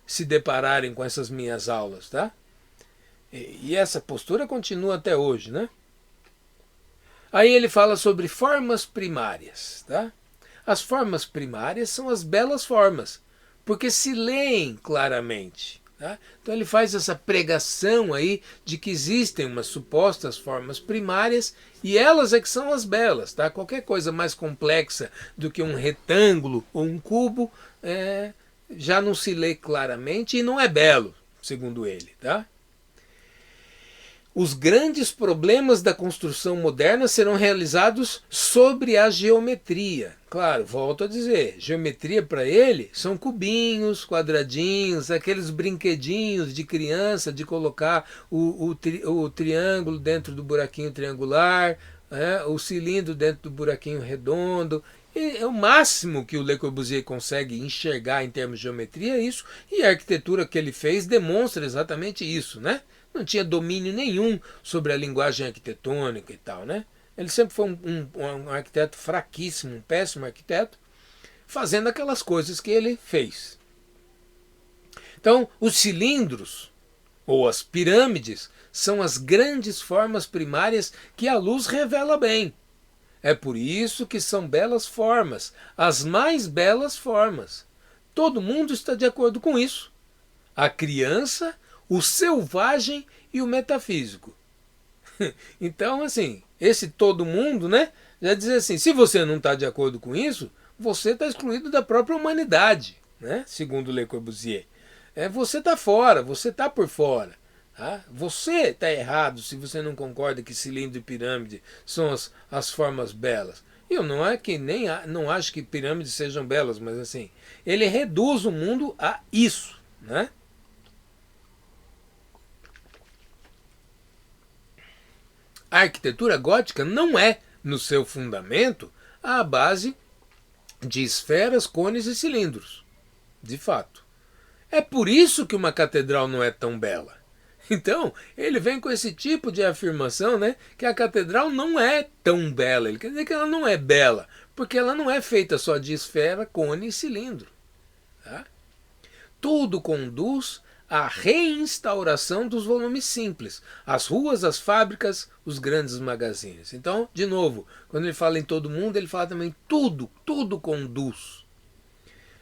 se depararem com essas minhas aulas, tá? E essa postura continua até hoje, né? Aí ele fala sobre formas primárias, tá? As formas primárias são as belas formas, porque se leem claramente. Tá? Então ele faz essa pregação aí de que existem umas supostas formas primárias e elas é que são as belas. Tá? Qualquer coisa mais complexa do que um retângulo ou um cubo já não se lê claramente e não é belo, segundo ele. Tá? Os grandes problemas da construção moderna serão realizados sobre a geometria. Claro, volto a dizer, geometria para ele são cubinhos, quadradinhos, aqueles brinquedinhos de criança de colocar o triângulo dentro do buraquinho triangular, o cilindro dentro do buraquinho redondo. E é o máximo que o Le Corbusier consegue enxergar em termos de geometria, isso, e a arquitetura que ele fez demonstra exatamente isso, né? Não tinha domínio nenhum sobre a linguagem arquitetônica e tal, né? Ele sempre foi um arquiteto fraquíssimo, um péssimo arquiteto, fazendo aquelas coisas que ele fez. Então, os cilindros, ou as pirâmides, são as grandes formas primárias que a luz revela bem. É por isso que são belas formas, as mais belas formas. Todo mundo está de acordo com isso. A criança, o selvagem e o metafísico. Então, assim, esse todo mundo, né? Já diz assim, se você não está de acordo com isso, você está excluído da própria humanidade, né? Segundo Le Corbusier. Você está fora, você está por fora. Tá? Você está errado se você não concorda que cilindro e pirâmide são as formas belas. Eu não é que não acho que pirâmides sejam belas, mas assim, ele reduz o mundo a isso, né? A arquitetura gótica não é, no seu fundamento, a base de esferas, cones e cilindros. De fato. É por isso que uma catedral não é tão bela. Então, ele vem com esse tipo de afirmação, né, que a catedral não é tão bela. Ele quer dizer que ela não é bela, porque ela não é feita só de esfera, cone e cilindro. Tá? Tudo conduz à reinstauração dos volumes simples, as ruas, as fábricas, os grandes magazines. Então, de novo, quando ele fala em todo mundo, ele fala também tudo conduz.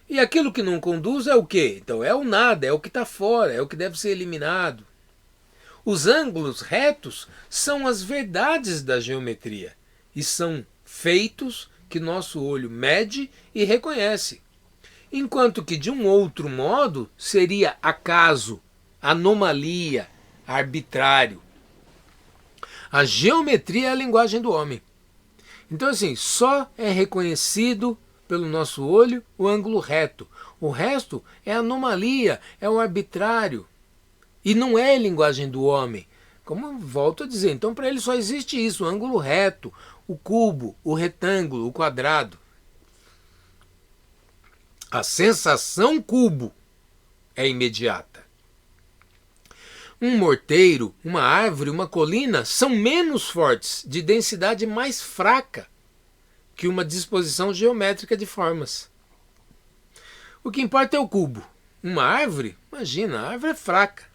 E aquilo que não conduz é o quê? Então é o nada, é o que está fora, é o que deve ser eliminado. Os ângulos retos são as verdades da geometria e são feitos que nosso olho mede e reconhece. Enquanto que de um outro modo seria acaso, anomalia, arbitrário. A geometria é a linguagem do homem. Então assim, só é reconhecido pelo nosso olho o ângulo reto. O resto é anomalia, é o arbitrário. E não é a linguagem do homem. Como volto a dizer, então para ele só existe isso, o ângulo reto, o cubo, o retângulo, o quadrado. A sensação cubo é imediata. Um morteiro, uma árvore, uma colina são menos fortes, de densidade mais fraca que uma disposição geométrica de formas. O que importa é o cubo. Uma árvore, imagina, a árvore é fraca.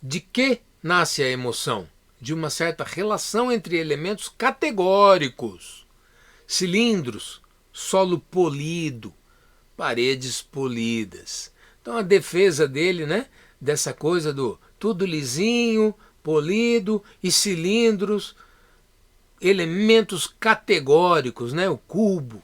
De que nasce a emoção? De uma certa relação entre elementos categóricos. Cilindros, solo polido, paredes polidas. Então a defesa dele, né, dessa coisa do tudo lisinho, polido e cilindros, elementos categóricos, né, o cubo,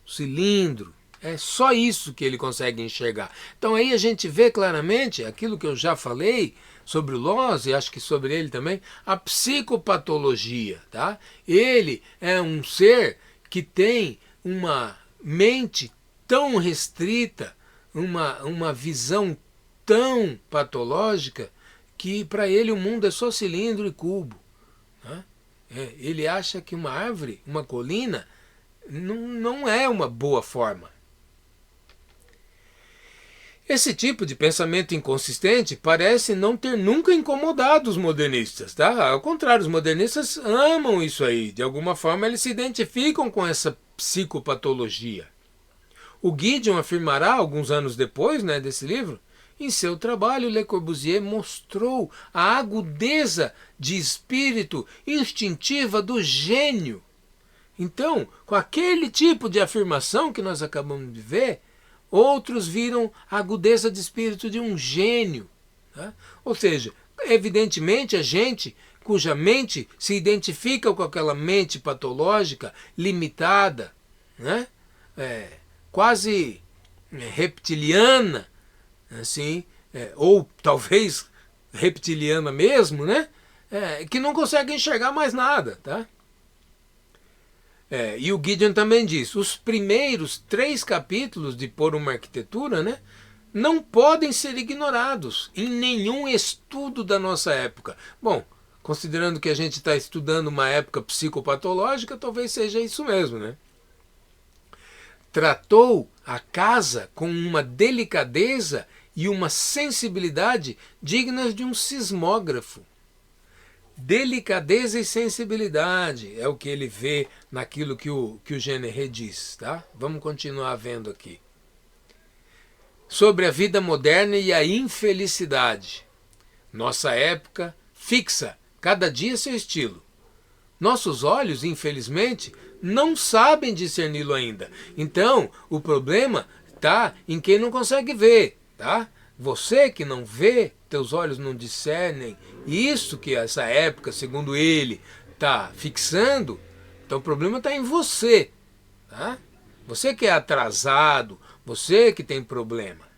o cilindro, é só isso que ele consegue enxergar. Então aí a gente vê claramente aquilo que eu já falei sobre o Loz, e acho que sobre ele também, a psicopatologia. Tá? Ele é um ser que tem uma mente tão restrita, uma visão tão patológica, que para ele o mundo é só cilindro e cubo. Tá? Ele acha que uma árvore, uma colina, não é uma boa forma. Esse tipo de pensamento inconsistente parece não ter nunca incomodado os modernistas. Tá? Ao contrário, os modernistas amam isso aí. De alguma forma eles se identificam com essa psicopatologia. O Gideon afirmará, alguns anos depois, né, desse livro, em seu trabalho, Le Corbusier mostrou a agudeza de espírito instintiva do gênio. Então, com aquele tipo de afirmação que nós acabamos de ver, outros viram a agudeza de espírito de um gênio. Tá? Ou seja, evidentemente a gente cuja mente se identifica com aquela mente patológica, limitada, né? Quase reptiliana, assim, ou talvez reptiliana mesmo, né? Que não consegue enxergar mais nada. Tá? E o Gideon também diz, os primeiros 3 capítulos de Por uma Arquitetura, né, não podem ser ignorados em nenhum estudo da nossa época. Bom, considerando que a gente está estudando uma época psicopatológica, talvez seja isso mesmo, né? Tratou a casa com uma delicadeza e uma sensibilidade dignas de um sismógrafo. Delicadeza e sensibilidade é o que ele vê naquilo que o Jenneré diz. Tá? Vamos continuar vendo aqui. Sobre a vida moderna e a infelicidade. Nossa época fixa cada dia seu estilo. Nossos olhos, infelizmente, não sabem discerni-lo ainda. Então, o problema está em quem não consegue ver. Tá? Você que não vê, teus olhos não discernem, isso que essa época, segundo ele, está fixando, então o problema está em você. Tá? Você que é atrasado, você que tem problema.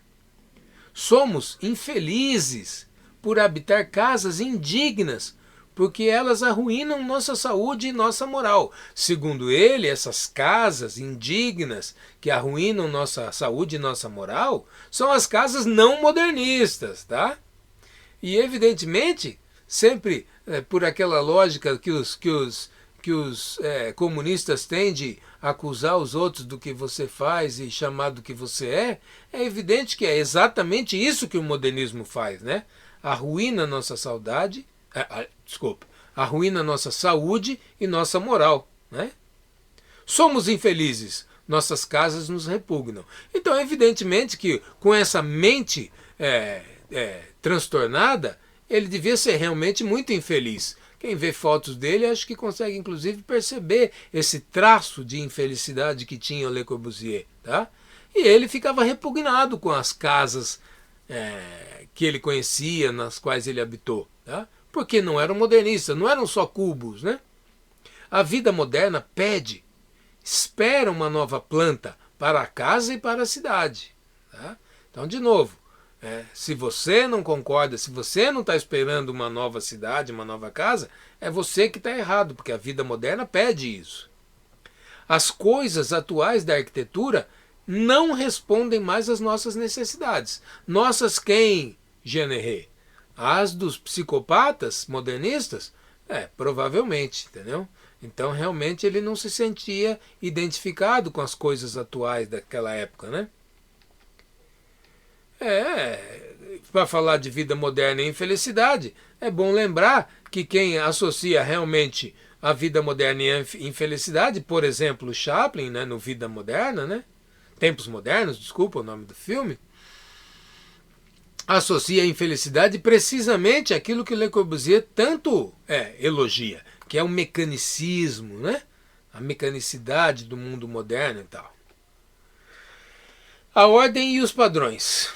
Somos infelizes por habitar casas indignas, porque elas arruinam nossa saúde e nossa moral. Segundo ele, essas casas indignas que arruinam nossa saúde e nossa moral são as casas não modernistas. Tá? E evidentemente, sempre por aquela lógica que os comunistas têm de acusar os outros do que você faz e chamar do que você é evidente que é exatamente isso que o modernismo faz, né? Arruína nossa saudade, arruína nossa saúde e nossa moral, né? Somos infelizes, nossas casas nos repugnam. Então, evidentemente que com essa mente transtornada, ele devia ser realmente muito infeliz. Quem vê fotos dele acho que consegue inclusive perceber esse traço de infelicidade que tinha o Le Corbusier. Tá? E ele ficava repugnado com as casas que ele conhecia, nas quais ele habitou. Tá? Porque não eram modernistas, não eram só cubos. Né? A vida moderna pede, espera uma nova planta para a casa e para a cidade. Tá? Então, de novo, se você não concorda, se você não está esperando uma nova cidade, uma nova casa, é você que está errado, porque a vida moderna pede isso. As coisas atuais da arquitetura não respondem mais às nossas necessidades. Nossas quem, Jean-Héré? As dos psicopatas modernistas? Provavelmente, entendeu? Então, realmente, ele não se sentia identificado com as coisas atuais daquela época, né? Para falar de vida moderna e infelicidade, é bom lembrar que quem associa realmente a vida moderna e a infelicidade, por exemplo, Chaplin, né, no Vida Moderna, né? Tempos Modernos, desculpa o nome do filme, associa a infelicidade precisamente àquilo que Le Corbusier tanto elogia, que é o mecanicismo, né? A mecanicidade do mundo moderno e tal. A ordem e os padrões.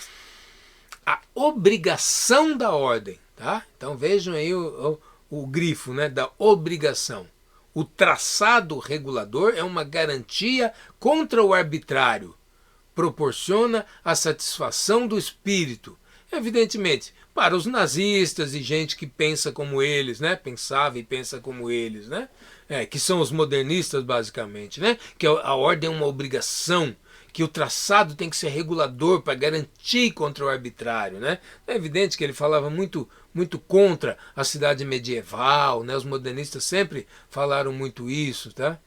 A obrigação da ordem. Tá? Então vejam aí o grifo, né, da obrigação. O traçado regulador é uma garantia contra o arbitrário. Proporciona a satisfação do espírito. Evidentemente, para os nazistas e gente que pensa como eles, né? Pensava e pensa como eles, né? Que são os modernistas, basicamente, né? Que a ordem é uma obrigação, que o traçado tem que ser regulador para garantir contra o arbitrário, né? É evidente que ele falava muito contra a cidade medieval, né? Os modernistas sempre falaram muito isso, tá?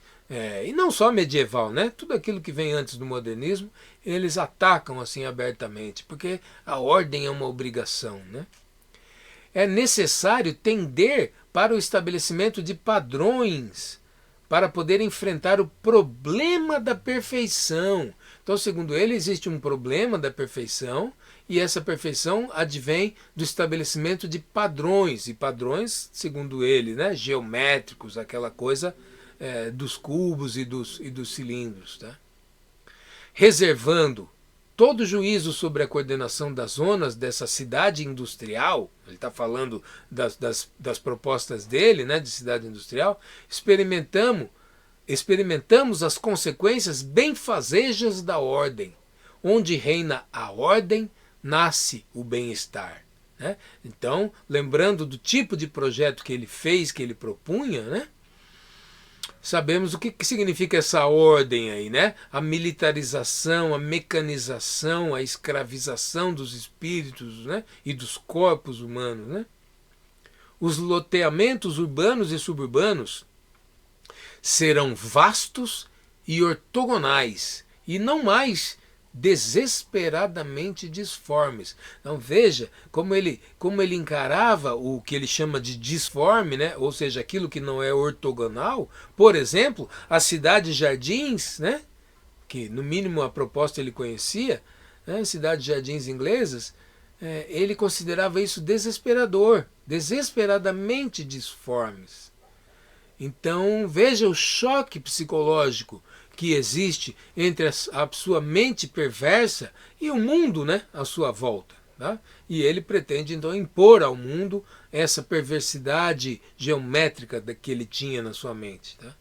E não só medieval, né? Tudo aquilo que vem antes do modernismo, eles atacam assim abertamente, porque a ordem é uma obrigação, né? É necessário tender para o estabelecimento de padrões para poder enfrentar o problema da perfeição. Então, segundo ele, existe um problema da perfeição e essa perfeição advém do estabelecimento de padrões. E padrões, segundo ele, né, geométricos, aquela coisa dos cubos e dos cilindros. Tá? Reservando todo juízo sobre a coordenação das zonas dessa cidade industrial, ele está falando das propostas dele, né, de cidade industrial, experimentamos as consequências benfazejas da ordem. Onde reina a ordem, nasce o bem-estar. Né? Então, lembrando do tipo de projeto que ele fez, que ele propunha, né? Sabemos o que significa essa ordem aí, né? A militarização, a mecanização, a escravização dos espíritos, né? E dos corpos humanos, né? Os loteamentos urbanos e suburbanos serão vastos e ortogonais, e não mais desesperadamente disformes. Então veja como ele encarava o que ele chama de disforme, né? Ou seja, aquilo que não é ortogonal. Por exemplo, as cidades-jardins, né? Que no mínimo a proposta ele conhecia, né? Cidades-jardins inglesas, ele considerava isso desesperador, desesperadamente disformes. Então veja o choque psicológico que existe entre a sua mente perversa e o mundo, né, à sua volta. Tá? E ele pretende então impor ao mundo essa perversidade geométrica que ele tinha na sua mente. Tá?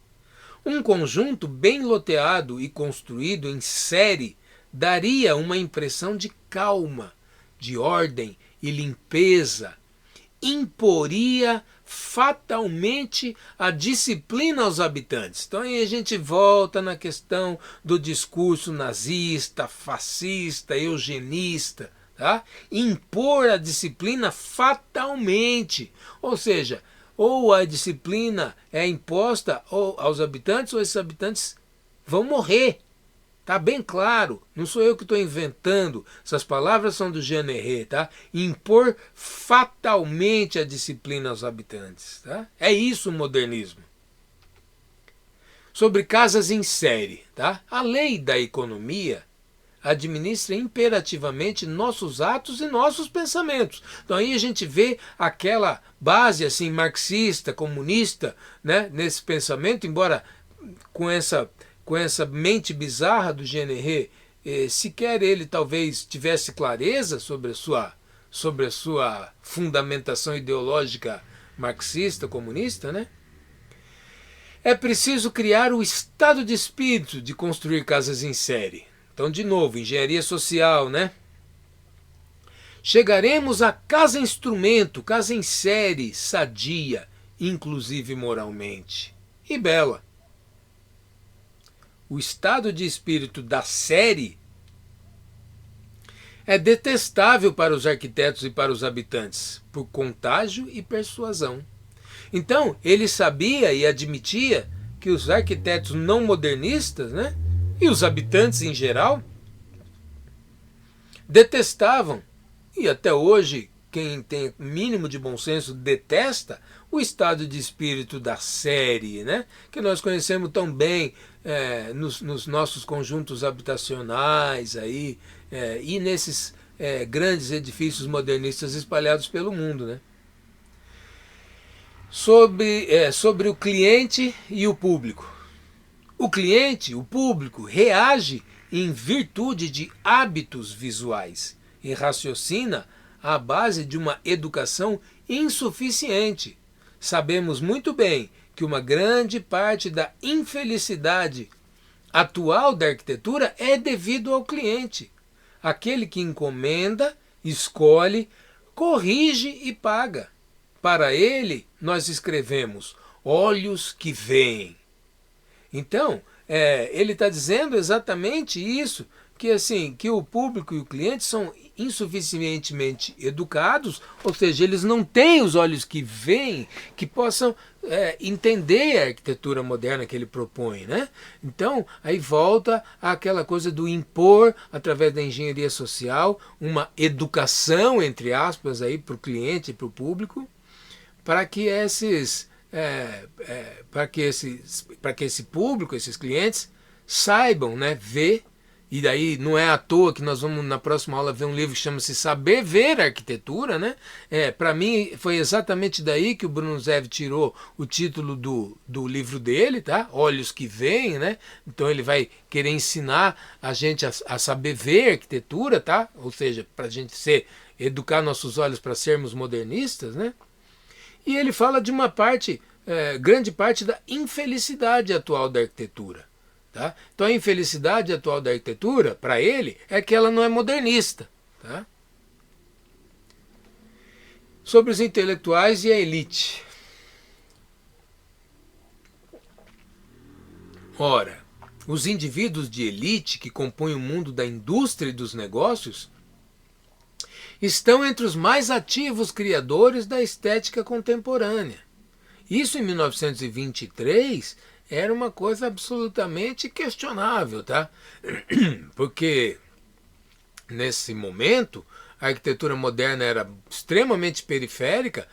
Um conjunto bem loteado e construído em série daria uma impressão de calma, de ordem e limpeza, imporia fatalmente a disciplina aos habitantes. Então aí a gente volta na questão do discurso nazista, fascista, eugenista. Tá? Impor a disciplina fatalmente. Ou seja, ou a disciplina é imposta aos habitantes, ou esses habitantes vão morrer. Tá bem claro, não sou eu que estou inventando, essas palavras são do Jean-Héré, tá? Impor fatalmente a disciplina aos habitantes, tá? É isso o modernismo. Sobre casas em série, tá? A lei da economia administra imperativamente nossos atos e nossos pensamentos. Então aí a gente vê aquela base assim marxista, comunista, né, nesse pensamento, embora com essa mente bizarra do Jean-Héré, sequer ele talvez tivesse clareza sobre a sua fundamentação ideológica marxista, comunista, né? É preciso criar o estado de espírito de construir casas em série. Então, de novo, engenharia social, né? Chegaremos à casa instrumento, casa em série, sadia, inclusive moralmente. E bela. O estado de espírito da série é detestável para os arquitetos e para os habitantes, por contágio e persuasão. Então, ele sabia e admitia que os arquitetos não modernistas, né, e os habitantes em geral, detestavam, e até hoje quem tem mínimo de bom senso detesta, o estado de espírito da série, né, que nós conhecemos tão bem nos nossos conjuntos habitacionais aí, e nesses grandes edifícios modernistas espalhados pelo mundo, né? Sobre o cliente e o público. O cliente, o público, reage em virtude de hábitos visuais e raciocina à base de uma educação insuficiente. Sabemos muito bem que uma grande parte da infelicidade atual da arquitetura é devido ao cliente. Aquele que encomenda, escolhe, corrige e paga. Para ele, nós escrevemos olhos que veem. Então, ele está dizendo exatamente isso, que assim, que o público e o cliente são insuficientemente educados, ou seja, eles não têm os olhos que veem, que possam entender a arquitetura moderna que ele propõe, né? Então, aí volta àquela coisa do impor, através da engenharia social, uma educação, entre aspas, para o cliente e para o público, para que esse público, esses clientes, saibam, né, ver. E daí não é à toa que nós vamos na próxima aula ver um livro que chama-se Saber Ver a Arquitetura, né? Para mim foi exatamente daí que o Bruno Zev tirou o título do livro dele, tá? Olhos que Veem, né? Então ele vai querer ensinar a gente a saber ver a arquitetura, tá? Ou seja, para a gente educar nossos olhos para sermos modernistas, né? E ele fala de uma grande parte da infelicidade atual da arquitetura. Tá? Então a infelicidade atual da arquitetura, para ele, é que ela não é modernista. Tá? Sobre os intelectuais e a elite. Ora, os indivíduos de elite que compõem o mundo da indústria e dos negócios estão entre os mais ativos criadores da estética contemporânea. Isso em 1923 era uma coisa absolutamente questionável, tá? Porque nesse momento a arquitetura moderna era extremamente periférica,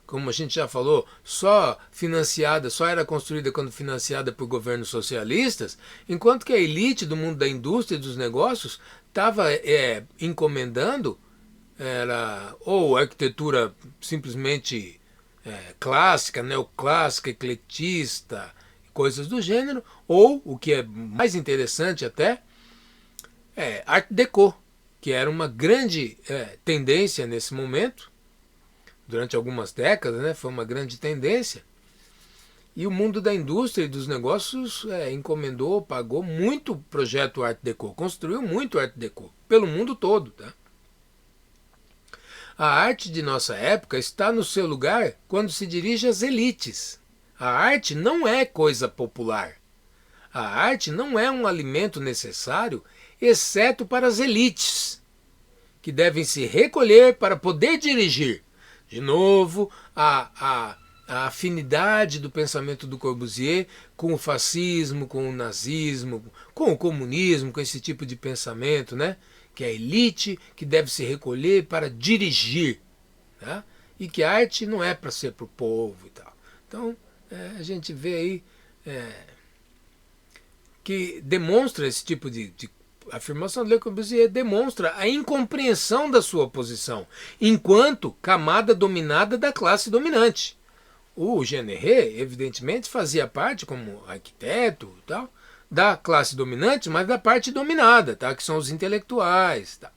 como a gente já falou, só era construída quando financiada por governos socialistas, enquanto que a elite do mundo da indústria e dos negócios estava encomendando ou arquitetura simplesmente clássica, neoclássica, ecletista, coisas do gênero, ou, o que é mais interessante até, Art Deco, que era uma grande tendência nesse momento, durante algumas décadas, né, foi uma grande tendência, e o mundo da indústria e dos negócios encomendou, pagou muito projeto Art Deco, construiu muito Art Deco, pelo mundo todo, tá? A arte de nossa época está no seu lugar quando se dirige às elites. A arte não é coisa popular. A arte não é um alimento necessário, exceto para as elites, que devem se recolher para poder dirigir. De novo, a afinidade do pensamento do Corbusier com o fascismo, com o nazismo, com o comunismo, com esse tipo de pensamento, né? Que é a elite que deve se recolher para dirigir, tá? E que a arte não é para ser para o povo e tal. Então, a gente vê aí que demonstra esse tipo de A afirmação de Le Corbusier demonstra a incompreensão da sua posição, enquanto camada dominada da classe dominante. O Jenneré, evidentemente, fazia parte, como arquiteto e tal, da classe dominante, mas da parte dominada, tá? Que são os intelectuais. Tá?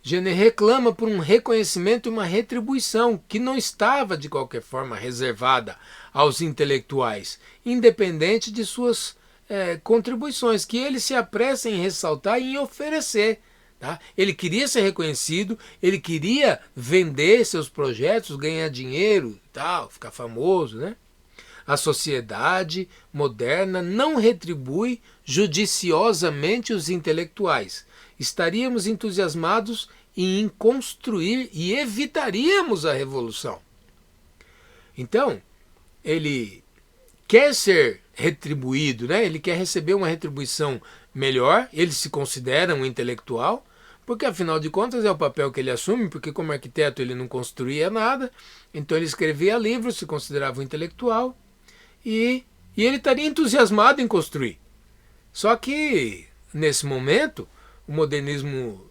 Jenneré clama por um reconhecimento e uma retribuição que não estava, de qualquer forma, reservada aos intelectuais, independente de suas contribuições, que ele se apressa em ressaltar e em oferecer. Tá? Ele queria ser reconhecido, ele queria vender seus projetos, ganhar dinheiro, tal, ficar famoso. Né? A sociedade moderna não retribui judiciosamente os intelectuais. Estaríamos entusiasmados em construir e evitaríamos a revolução. Então, ele quer ser retribuído, né? Ele quer receber uma retribuição melhor, ele se considera um intelectual, porque afinal de contas é o papel que ele assume, porque como arquiteto ele não construía nada, então ele escrevia livros, se considerava um intelectual, e ele estaria entusiasmado em construir. Só que, nesse momento, o modernismo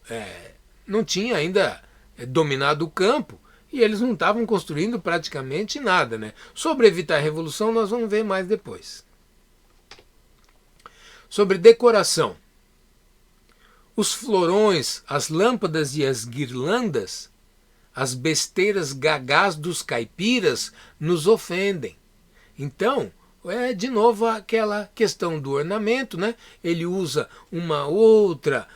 não tinha ainda dominado o campo, e eles não estavam construindo praticamente nada. Né? Sobre evitar a revolução nós vamos ver mais depois. Sobre decoração. Os florões, as lâmpadas e as guirlandas, as besteiras gagás dos caipiras nos ofendem. Então, de novo aquela questão do ornamento, né? Ele usa uma outra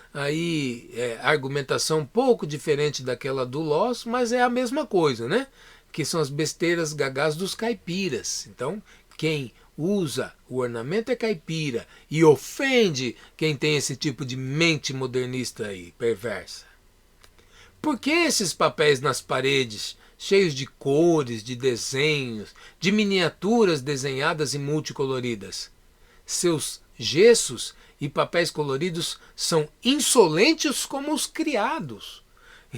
argumentação um pouco diferente daquela do Loss, mas é a mesma coisa, né? Que são as besteiras gagás dos caipiras. Então, quem usa o ornamento é caipira e ofende quem tem esse tipo de mente modernista aí, perversa. Por que esses papéis nas paredes, cheios de cores, de desenhos, de miniaturas desenhadas e multicoloridas? Seus gessos e papéis coloridos são insolentes como os criados.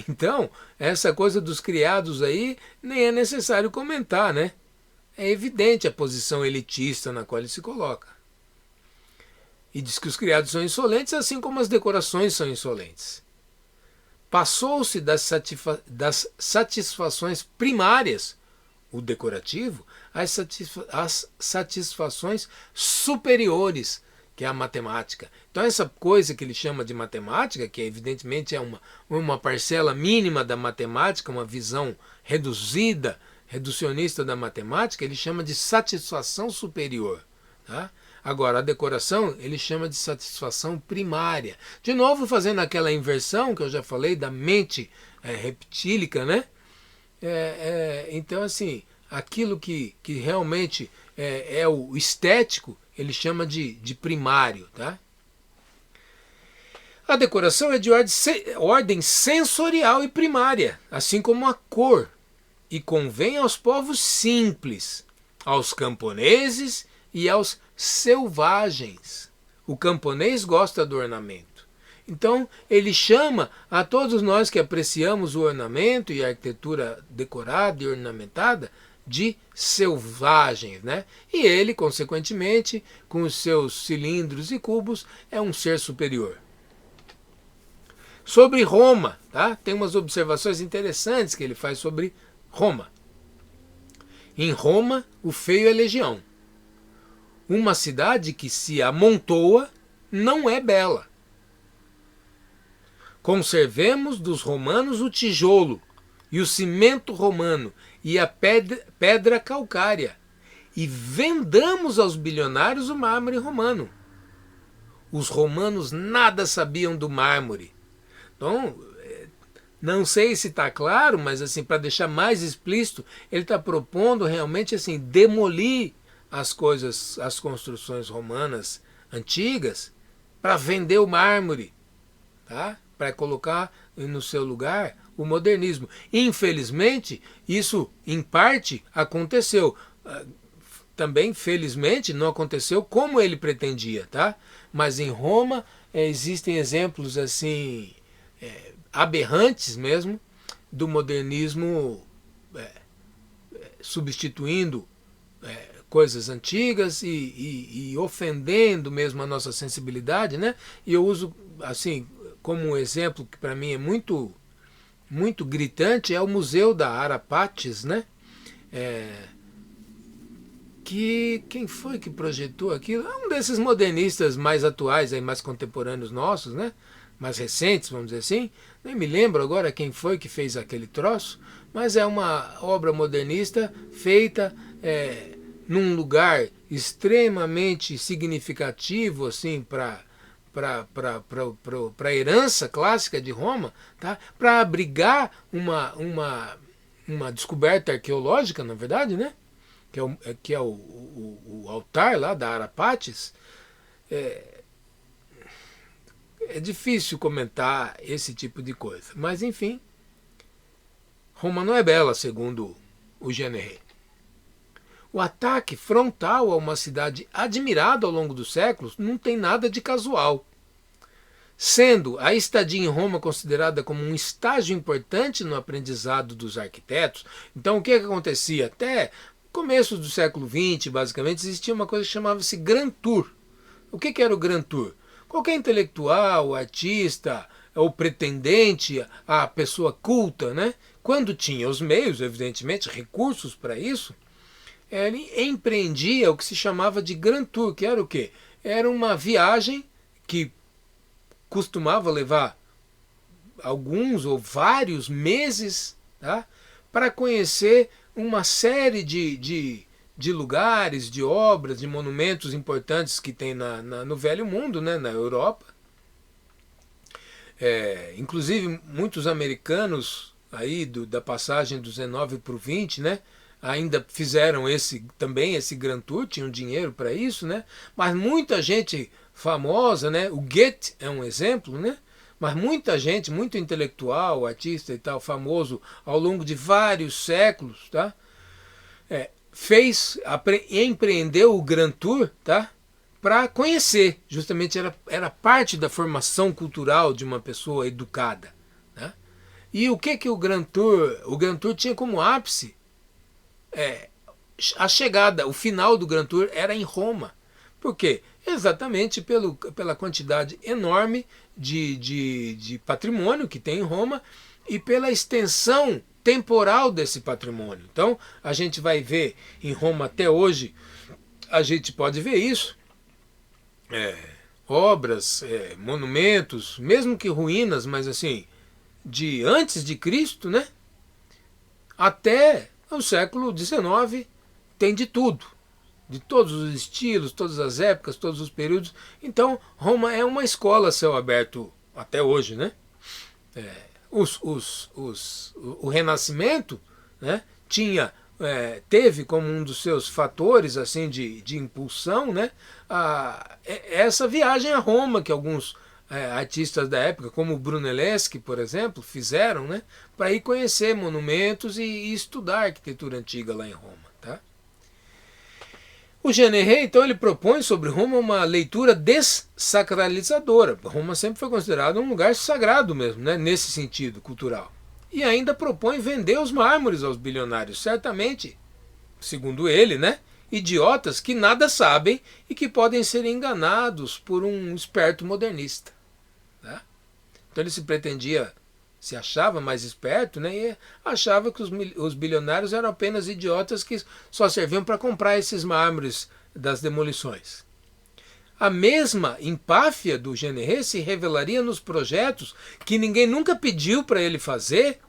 Então, essa coisa dos criados aí nem é necessário comentar, né? É evidente a posição elitista na qual ele se coloca. E diz que os criados são insolentes, assim como as decorações são insolentes. Passou-se das satisfações primárias, o decorativo, às satisfações superiores, que é a matemática. Então essa coisa que ele chama de matemática, que evidentemente é uma parcela mínima da matemática, uma visão reduzida, reducionista da matemática, ele chama de satisfação superior. Tá? Agora, a decoração ele chama de satisfação primária. De novo, fazendo aquela inversão que eu já falei da mente reptílica, né? Então, assim, aquilo que realmente é o estético, ele chama de primário. Tá? A decoração é de ordem sensorial e primária, assim como a cor, e convém aos povos simples, aos camponeses e aos selvagens. O camponês gosta do ornamento. Então, ele chama a todos nós que apreciamos o ornamento e a arquitetura decorada e ornamentada de selvagens, né? E ele, consequentemente, com os seus cilindros e cubos, é um ser superior. Sobre Roma, tá? Tem umas observações interessantes que ele faz sobre Roma. Em Roma, o feio é legião. Uma cidade que se amontoa não é bela. Conservemos dos romanos o tijolo e o cimento romano e a pedra calcária, e vendamos aos bilionários o mármore romano. Os romanos nada sabiam do mármore. Então, não sei se está claro, mas assim, para deixar mais explícito, ele está propondo realmente assim, demolir as coisas, as construções romanas antigas, para vender o mármore, tá? Para colocar no seu lugar o modernismo. Infelizmente, isso em parte aconteceu. Também, felizmente, não aconteceu como ele pretendia, tá? Mas em Roma existem exemplos assim aberrantes mesmo do modernismo substituindo coisas antigas e ofendendo mesmo a nossa sensibilidade, né? E eu uso assim como um exemplo que para mim é muito gritante, é o Museu da Arapates, né? Que quem foi que projetou aquilo? É um desses modernistas mais atuais, aí, mais contemporâneos nossos, né? Mais recentes, vamos dizer assim. Nem me lembro agora quem foi que fez aquele troço, mas é uma obra modernista feita num lugar extremamente significativo assim, para a herança clássica de Roma, tá? Para abrigar uma descoberta arqueológica, na verdade, né? Que é o altar lá da Arapates. É difícil comentar esse tipo de coisa, mas enfim, Roma não é bela, segundo o Jean-Héré. O ataque frontal a uma cidade admirada ao longo dos séculos não tem nada de casual. Sendo a estadia em Roma considerada como um estágio importante no aprendizado dos arquitetos, então o que acontecia? Até começo do século XX, basicamente, existia uma coisa que chamava-se Grand Tour. O que era o Grand Tour? Qualquer intelectual, artista, ou pretendente, a pessoa culta, né? Quando tinha os meios, evidentemente, recursos para isso, ele empreendia o que se chamava de Grand Tour, que era o quê? Era uma viagem que costumava levar alguns ou vários meses, tá? Para conhecer uma série de lugares, de obras, de monumentos importantes que tem no Velho Mundo, né? Na Europa. Inclusive muitos americanos aí da passagem do 19 para o 20, né? Ainda fizeram também esse Grand Tour, tinham dinheiro para isso, né? Mas muita gente famosa, né? O Goethe é um exemplo, né? Mas muita gente, muito intelectual, artista e tal, famoso ao longo de vários séculos, tá? Empreendeu o Grand Tour, tá? Para conhecer, justamente era parte da formação cultural de uma pessoa educada, né? E o que o Grand Tour? O Grand Tour tinha como ápice a chegada, o final do Grand Tour era em Roma. Por quê? Exatamente pela quantidade enorme de patrimônio que tem em Roma e pela extensão temporal desse patrimônio. Então, a gente vai ver em Roma até hoje, a gente pode ver isso, obras, monumentos, mesmo que ruínas, mas assim, de antes de Cristo, né? Até o século XIX tem de tudo. De todos os estilos, todas as épocas, todos os períodos. Então, Roma é uma escola a céu aberto até hoje, né? O Renascimento, né, teve como um dos seus fatores assim de impulsão, né, essa viagem a Roma que alguns artistas da época, como Brunelleschi, por exemplo, fizeram, né, para ir conhecer monumentos e estudar a arquitetura antiga lá em Roma. Tá? O Jean-Héré, então, ele propõe sobre Roma uma leitura dessacralizadora. Roma sempre foi considerado um lugar sagrado mesmo, né, nesse sentido cultural. E ainda propõe vender os mármores aos bilionários, certamente, segundo ele, né, idiotas que nada sabem e que podem ser enganados por um esperto modernista. Tá? Então ele se achava mais esperto, né, e achava que os bilionários eram apenas idiotas que só serviam para comprar esses mármores das demolições. A mesma empáfia do Jean-Héré se revelaria nos projetos que ninguém nunca pediu para ele fazer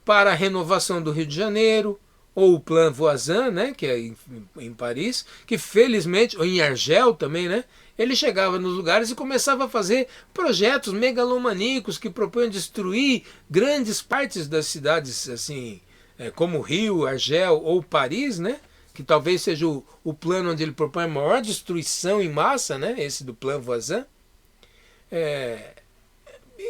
para a renovação do Rio de Janeiro, ou o Plan Voisin, né, que é em Paris, que felizmente, ou em Argel também, né, ele chegava nos lugares e começava a fazer projetos megalomaníacos que propunham destruir grandes partes das cidades, assim, como Rio, Argel ou Paris, né, que talvez seja o plano onde ele propõe a maior destruição em massa, né, esse do Plan Voisin.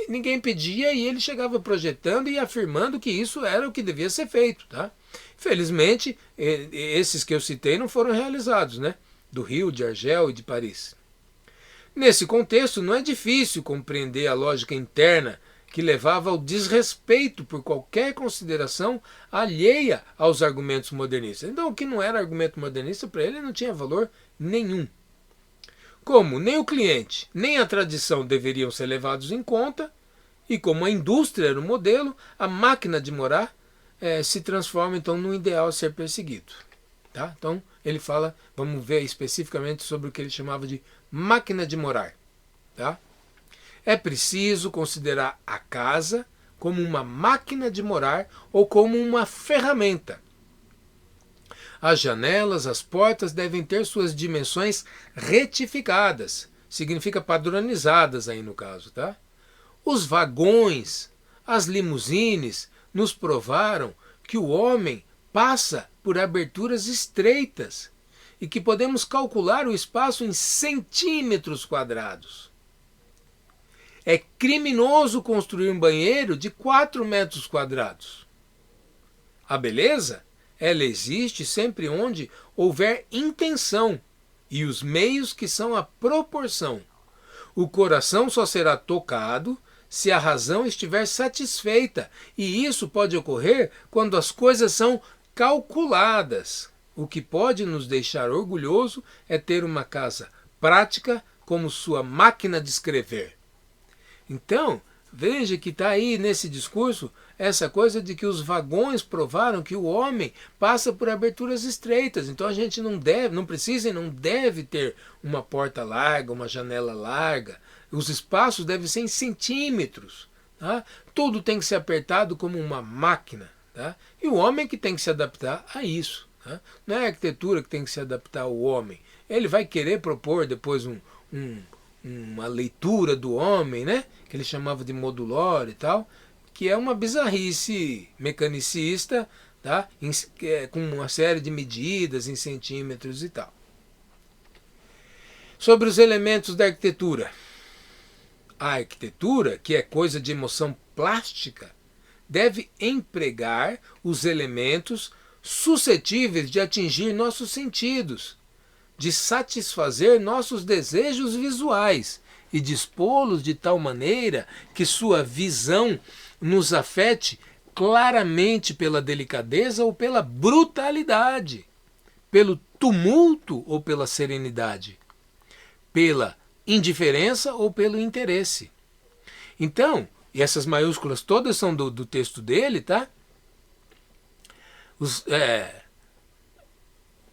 Ninguém pedia e ele chegava projetando e afirmando que isso era o que devia ser feito. Tá? Felizmente, esses que eu citei não foram realizados, né, do Rio, de Argel e de Paris. Nesse contexto, não é difícil compreender a lógica interna que levava ao desrespeito por qualquer consideração alheia aos argumentos modernistas. Então, o que não era argumento modernista, para ele não tinha valor nenhum. Como nem o cliente, nem a tradição deveriam ser levados em conta, e como a indústria era o modelo, a máquina de morar se transforma então num ideal a ser perseguido. Tá? Então, ele fala, vamos ver especificamente sobre o que ele chamava de máquina de morar. Tá? É preciso considerar a casa como uma máquina de morar ou como uma ferramenta. As janelas, as portas devem ter suas dimensões retificadas, significa padronizadas aí no caso, tá? Os vagões, as limusines nos provaram que o homem passa por aberturas estreitas e que podemos calcular o espaço em centímetros quadrados. É criminoso construir um banheiro de 4 metros quadrados. A beleza, ela existe sempre onde houver intenção e os meios que são a proporção. O coração só será tocado se a razão estiver satisfeita, e isso pode ocorrer quando as coisas são calculadas. O que pode nos deixar orgulhoso é ter uma casa prática como sua máquina de escrever. Então, veja que está aí nesse discurso essa coisa de que os vagões provaram que o homem passa por aberturas estreitas. Então a gente não precisa e não deve ter uma porta larga, uma janela larga. Os espaços devem ser em centímetros. Tá? Tudo tem que ser apertado como uma máquina. Tá? E o homem que tem que se adaptar a isso. Tá? Não é a arquitetura que tem que se adaptar ao homem. Ele vai querer propor depois uma leitura do homem, né? Que ele chamava de modulor e tal, que é uma bizarrice mecanicista, tá? Com uma série de medidas em centímetros e tal. Sobre os elementos da arquitetura. A arquitetura, que é coisa de emoção plástica, deve empregar os elementos suscetíveis de atingir nossos sentidos, de satisfazer nossos desejos visuais e dispô-los de tal maneira que sua visão nos afete claramente pela delicadeza ou pela brutalidade, pelo tumulto ou pela serenidade, pela indiferença ou pelo interesse. Então, e essas maiúsculas todas são do texto dele, tá?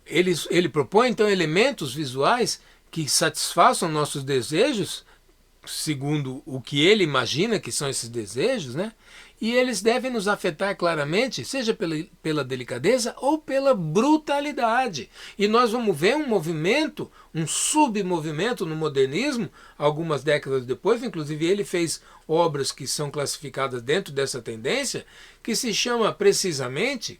Ele propõe então elementos visuais que satisfaçam nossos desejos, segundo o que ele imagina que são esses desejos, né? E eles devem nos afetar claramente, seja pela delicadeza ou pela brutalidade. E nós vamos ver um movimento, um submovimento no modernismo, algumas décadas depois, inclusive ele fez obras que são classificadas dentro dessa tendência, que se chama precisamente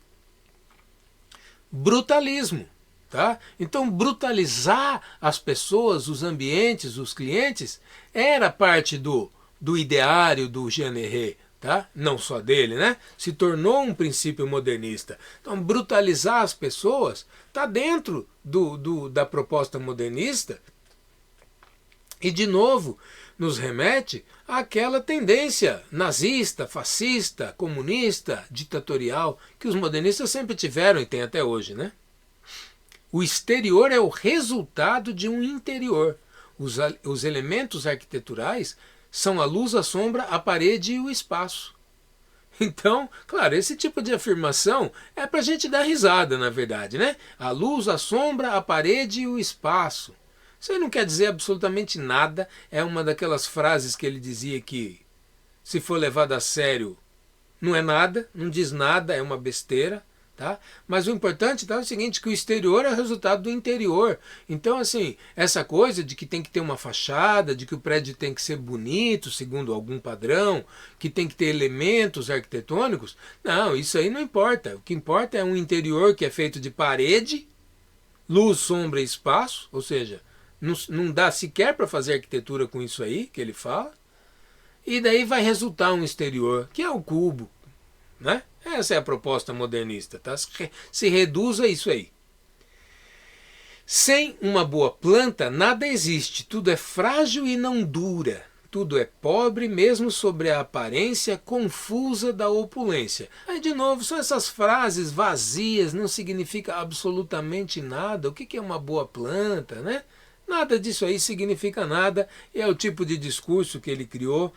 brutalismo. Tá? Então, brutalizar as pessoas, os ambientes, os clientes, era parte do ideário do Jean Herré, tá? Não só dele, né? Se tornou um princípio modernista. Então, brutalizar as pessoas está dentro da proposta modernista e, de novo, nos remete àquela tendência nazista, fascista, comunista, ditatorial, que os modernistas sempre tiveram e têm até hoje, né? O exterior é o resultado de um interior. Os elementos arquiteturais são a luz, a sombra, a parede e o espaço. Então, claro, esse tipo de afirmação é para a gente dar risada, na verdade, né? A luz, a sombra, a parede e o espaço. Isso aí não quer dizer absolutamente nada. É uma daquelas frases que ele dizia que, se for levado a sério, não é nada, não diz nada, é uma besteira. Tá? Mas o importante é o seguinte, que o exterior é o resultado do interior. Então, assim, essa coisa de que tem que ter uma fachada, de que o prédio tem que ser bonito, segundo algum padrão, que tem que ter elementos arquitetônicos, não, isso aí não importa. O que importa é um interior que é feito de parede, luz, sombra e espaço, ou seja, não dá sequer para fazer arquitetura com isso aí, que ele fala, e daí vai resultar um exterior, que é o cubo, né? Essa é a proposta modernista, tá? Se reduz a isso aí. Sem uma boa planta, nada existe. Tudo é frágil e não dura. Tudo é pobre, mesmo sobre a aparência confusa da opulência. Aí, de novo, são essas frases vazias, não significa absolutamente nada. O que é uma boa planta, né? Nada disso aí significa nada. É o tipo de discurso que ele criou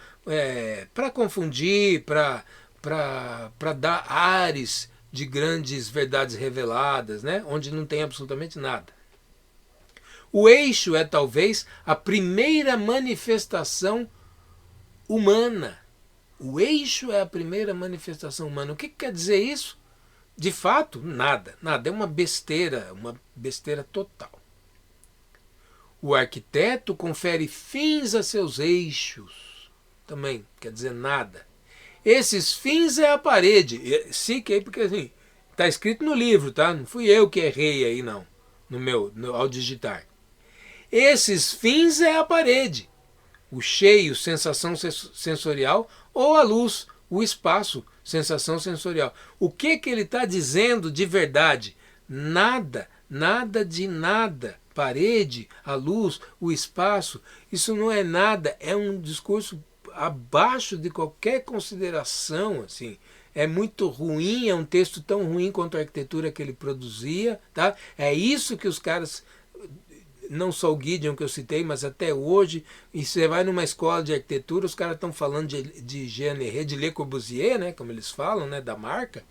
para confundir, para dar ares de grandes verdades reveladas, né? Onde não tem absolutamente nada. O eixo é talvez a primeira manifestação humana. O eixo é a primeira manifestação humana. O que quer dizer isso? De fato, nada. Nada. É uma besteira total. O arquiteto confere fins a seus eixos. Também quer dizer nada. Esses fins é a parede. Sim, porque assim, está escrito no livro, tá? Não fui eu que errei aí, não, ao digitar. Esses fins é a parede. O cheio, sensação sensorial, ou a luz, o espaço, sensação sensorial. O que ele está dizendo de verdade? Nada, nada de nada. Parede, a luz, o espaço, isso não é nada, é um discurso abaixo de qualquer consideração, assim. É muito ruim, é um texto tão ruim quanto a arquitetura que ele produzia, tá? É isso que os caras, não só o Gideon que eu citei, mas até hoje, e você vai numa escola de arquitetura, os caras estão falando de Jean Herré, de Le Corbusier, né, como eles falam, né, da marca,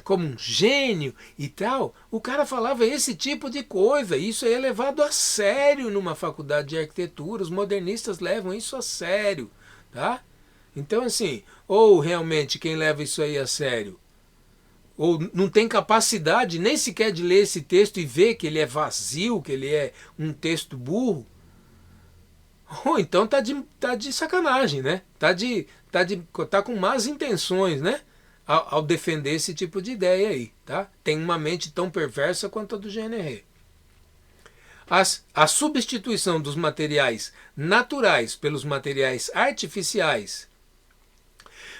como um gênio e tal. O cara falava esse tipo de coisa. Isso é levado a sério numa faculdade de arquitetura. Os modernistas levam isso a sério, tá? Então, assim, ou realmente quem leva isso aí a sério, ou não tem capacidade nem sequer de ler esse texto e ver que ele é vazio, que ele é um texto burro, ou então tá de sacanagem, né? Tá com más intenções, né? Ao defender esse tipo de ideia aí, tá? Tem uma mente tão perversa quanto a do Jean Herré. A substituição dos materiais naturais pelos materiais artificiais,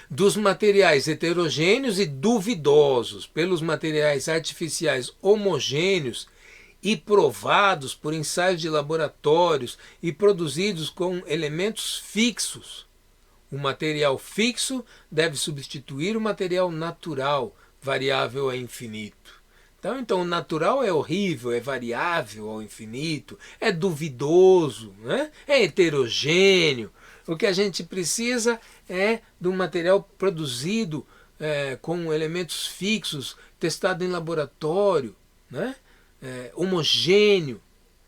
dos materiais heterogêneos e duvidosos pelos materiais artificiais homogêneos e provados por ensaios de laboratórios e produzidos com elementos fixos. O material fixo deve substituir o material natural, variável a infinito. Então o natural é horrível, é variável ao infinito, é duvidoso, né? É heterogêneo. O que a gente precisa é de um material produzido com elementos fixos, testado em laboratório, né? Homogêneo,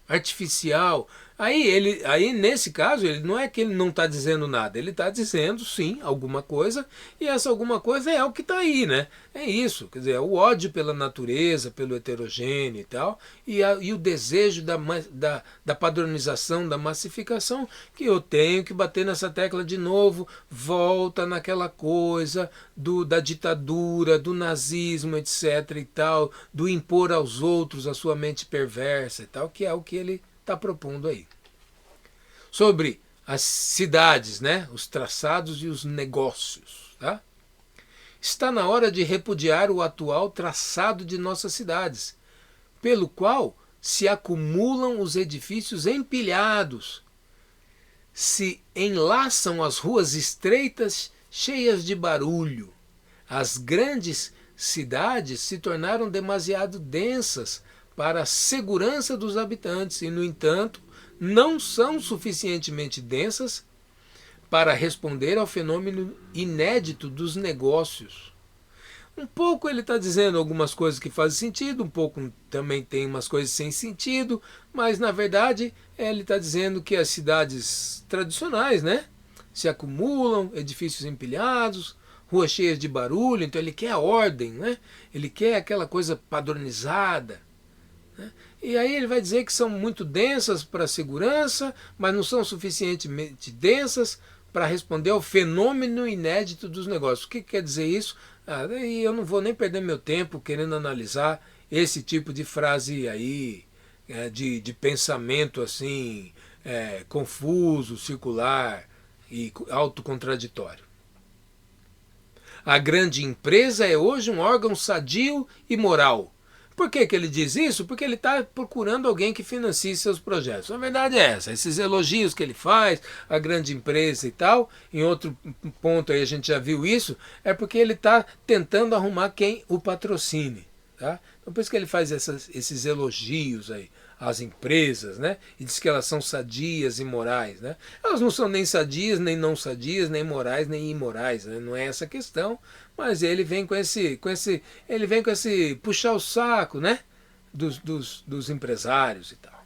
artificial. Aí nesse caso, ele não é que ele não está dizendo nada, ele está dizendo sim alguma coisa, e essa alguma coisa é o que está aí, né? É isso, quer dizer, é o ódio pela natureza, pelo heterogêneo e tal, e o desejo da padronização, da massificação, que eu tenho que bater nessa tecla de novo, volta naquela coisa da ditadura, do nazismo, etc. e tal, do impor aos outros a sua mente perversa e tal, que é o que ele está propondo aí. Sobre as cidades, né? Os traçados e os negócios. Tá? Está na hora de repudiar o atual traçado de nossas cidades, pelo qual se acumulam os edifícios empilhados, se enlaçam as ruas estreitas cheias de barulho. As grandes cidades se tornaram demasiado densas para a segurança dos habitantes e, no entanto, não são suficientemente densas para responder ao fenômeno inédito dos negócios. Um pouco ele está dizendo algumas coisas que fazem sentido, um pouco também tem umas coisas sem sentido, mas na verdade ele está dizendo que as cidades tradicionais, né, se acumulam, edifícios empilhados, ruas cheias de barulho, então ele quer a ordem, né, ele quer aquela coisa padronizada. E aí ele vai dizer que são muito densas para a segurança, mas não são suficientemente densas para responder ao fenômeno inédito dos negócios. O que quer dizer isso? Daí eu não vou nem perder meu tempo querendo analisar esse tipo de frase aí, de pensamento assim, confuso, circular e autocontraditório. A grande empresa é hoje um órgão sadio e moral, Por que que ele diz isso? Porque ele está procurando alguém que financie seus projetos. A verdade é essa, esses elogios que ele faz, a grande empresa e tal, em outro ponto aí a gente já viu isso, é porque ele está tentando arrumar quem o patrocine. Tá? Então por isso que ele faz esses elogios aí às empresas, né? E diz que elas são sadias e morais, né? Elas não são nem sadias, nem não sadias, nem morais, nem imorais, né? Não é essa a questão, mas ele vem com esse puxar o saco, né? Dos empresários e tal.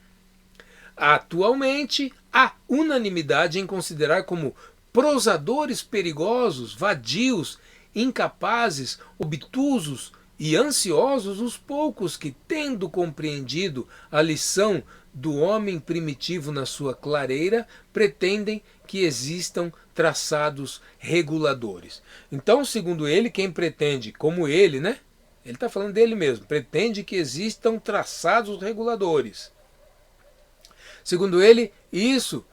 Atualmente, há unanimidade em considerar como prosadores perigosos, vadios, incapazes, obtusos e ansiosos os poucos que, tendo compreendido a lição do homem primitivo na sua clareira, pretendem que existam traçados reguladores. Então, segundo ele, quem pretende, como ele, né? Ele está falando dele mesmo, pretende que existam traçados reguladores. Segundo ele, isso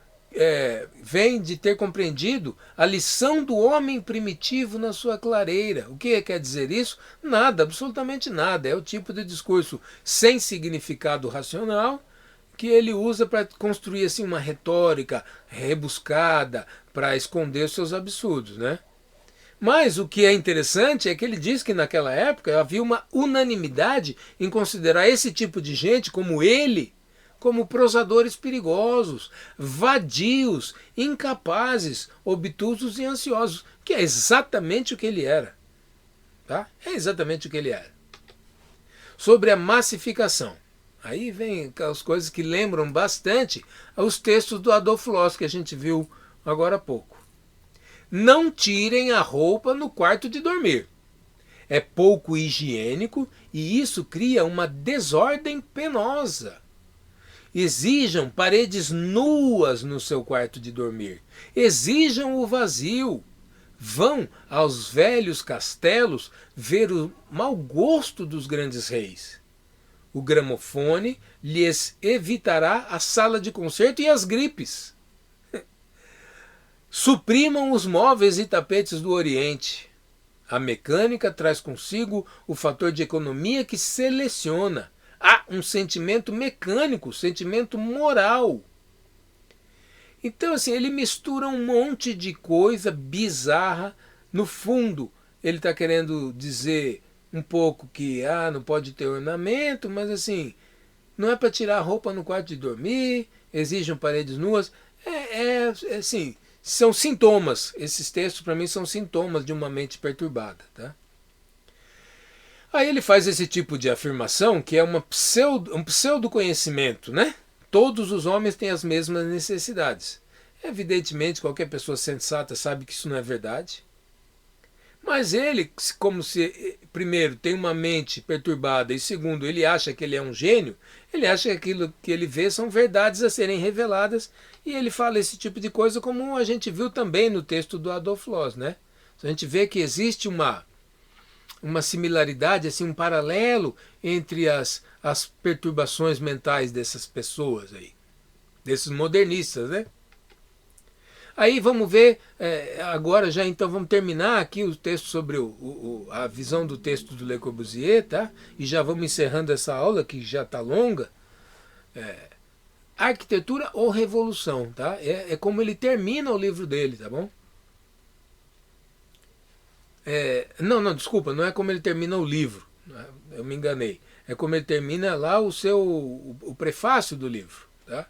vem de ter compreendido a lição do homem primitivo na sua clareira. O que quer dizer isso? Nada, absolutamente nada. É o tipo de discurso sem significado racional que ele usa para construir assim uma retórica rebuscada para esconder os seus absurdos, né? Mas o que é interessante é que ele diz que naquela época havia uma unanimidade em considerar esse tipo de gente como ele, como prosadores perigosos, vadios, incapazes, obtusos e ansiosos, que é exatamente o que ele era. Tá? É exatamente o que ele era. Sobre a massificação. Aí vem as coisas que lembram bastante os textos do Adolf Loos, que a gente viu agora há pouco. Não tirem a roupa no quarto de dormir. É pouco higiênico e isso cria uma desordem penosa. Exijam paredes nuas no seu quarto de dormir. Exijam o vazio. Vão aos velhos castelos ver o mau gosto dos grandes reis. O gramofone lhes evitará a sala de concerto e as gripes. Suprimam os móveis e tapetes do Oriente. A mecânica traz consigo o fator de economia que seleciona. Há um sentimento mecânico, sentimento moral. Então, assim, ele mistura um monte de coisa bizarra. No fundo, ele está querendo dizer um pouco que não pode ter ornamento, mas não é para tirar a roupa no quarto de dormir, exigem paredes nuas. Assim, são sintomas. Esses textos, para mim, são sintomas de uma mente perturbada, tá? Aí ele faz esse tipo de afirmação que é um pseudo-conhecimento, né? Todos os homens têm as mesmas necessidades. Evidentemente, qualquer pessoa sensata sabe que isso não é verdade. Mas ele, como se, primeiro, tem uma mente perturbada e, segundo, ele acha que ele é um gênio, ele acha que aquilo que ele vê são verdades a serem reveladas e ele fala esse tipo de coisa como a gente viu também no texto do Adolf Loos, né? A gente vê que existe uma similaridade, assim, um paralelo entre as perturbações mentais dessas pessoas aí, desses modernistas, né? Aí vamos ver, agora já então vamos terminar aqui o texto sobre a visão do texto do Le Corbusier, tá? E já vamos encerrando essa aula que já está longa. Arquitetura ou Revolução, tá? É como ele termina o livro dele, tá bom? Não, desculpa, não é como ele termina o livro, eu me enganei. É como ele termina lá o prefácio do livro, tá?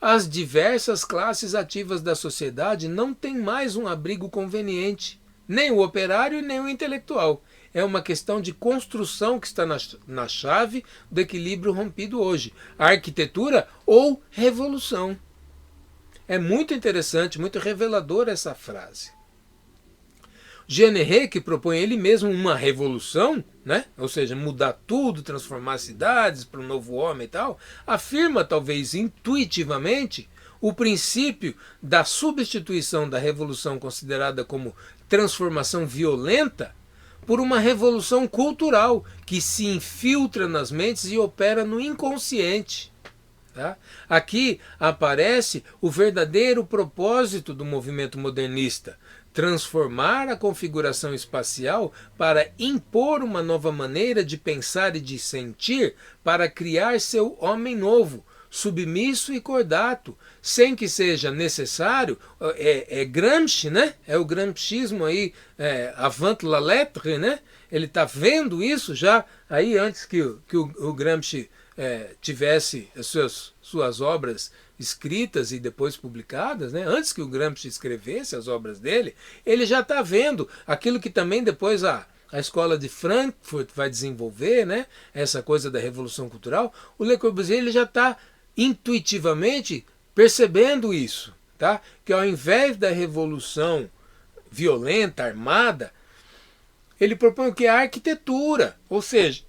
As diversas classes ativas da sociedade não têm mais um abrigo conveniente, nem o operário nem o intelectual. É uma questão de construção que está na chave do equilíbrio rompido hoje. Arquitetura ou revolução. É muito interessante, muito reveladora essa frase. Jean Héré, propõe ele mesmo uma revolução, né? Ou seja, mudar tudo, transformar as cidades para um novo homem e tal, afirma talvez intuitivamente o princípio da substituição da revolução considerada como transformação violenta por uma revolução cultural que se infiltra nas mentes e opera no inconsciente. Tá? Aqui aparece o verdadeiro propósito do movimento modernista, transformar a configuração espacial para impor uma nova maneira de pensar e de sentir, para criar seu homem novo, submisso e cordato, sem que seja necessário, Gramsci, né? É o gramscismo aí, avant la lettre, né? Ele está vendo isso já aí antes que o Gramsci tivesse as suas obras escritas e depois publicadas, né? Antes que o Gramsci escrevesse as obras dele, ele já está vendo aquilo que também depois a escola de Frankfurt vai desenvolver, né? Essa coisa da revolução cultural. O Le Corbusier ele já está intuitivamente percebendo isso, tá? Que ao invés da revolução violenta, armada, ele propõe o que? A arquitetura, ou seja,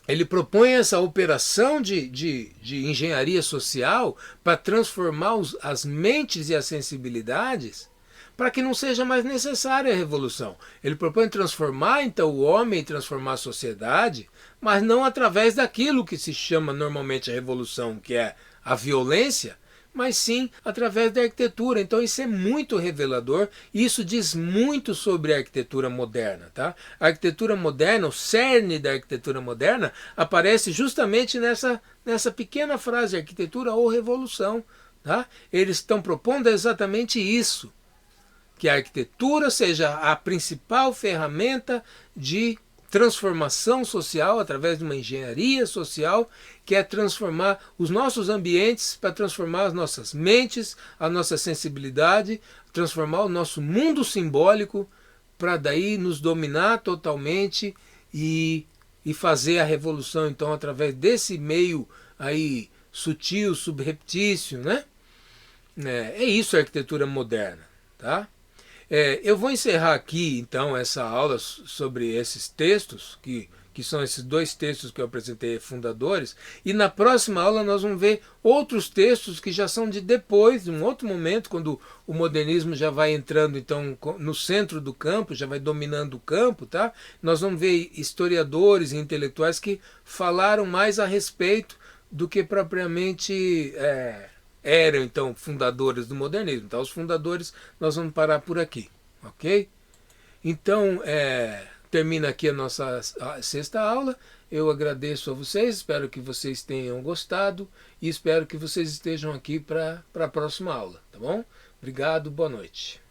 ele propõe essa operação de engenharia social para transformar as mentes e as sensibilidades para que não seja mais necessária a revolução. Ele propõe transformar então o homem, transformar a sociedade, mas não através daquilo que se chama normalmente a revolução, que é a violência, mas sim através da arquitetura. Então isso é muito revelador e isso diz muito sobre a arquitetura moderna. Tá? A arquitetura moderna, o cerne da arquitetura moderna, aparece justamente nessa pequena frase, arquitetura ou revolução. Tá? Eles estão propondo exatamente isso, que a arquitetura seja a principal ferramenta de transformação social através de uma engenharia social, que é transformar os nossos ambientes para transformar as nossas mentes, a nossa sensibilidade, transformar o nosso mundo simbólico para daí nos dominar totalmente e fazer a revolução então através desse meio aí sutil, subreptício, né? É isso a arquitetura moderna, tá? Eu vou encerrar aqui, então, essa aula sobre esses textos, que são esses dois textos que eu apresentei, fundadores, e na próxima aula nós vamos ver outros textos que já são de depois, de um outro momento, quando o modernismo já vai entrando então no centro do campo, já vai dominando o campo, tá? Nós vamos ver historiadores e intelectuais que falaram mais a respeito do que propriamente eram então fundadores do modernismo. Então os fundadores nós vamos parar por aqui, ok? Então termina aqui a nossa sexta aula. Eu agradeço a vocês, espero que vocês tenham gostado e espero que vocês estejam aqui para a próxima aula, tá bom? Obrigado, boa noite.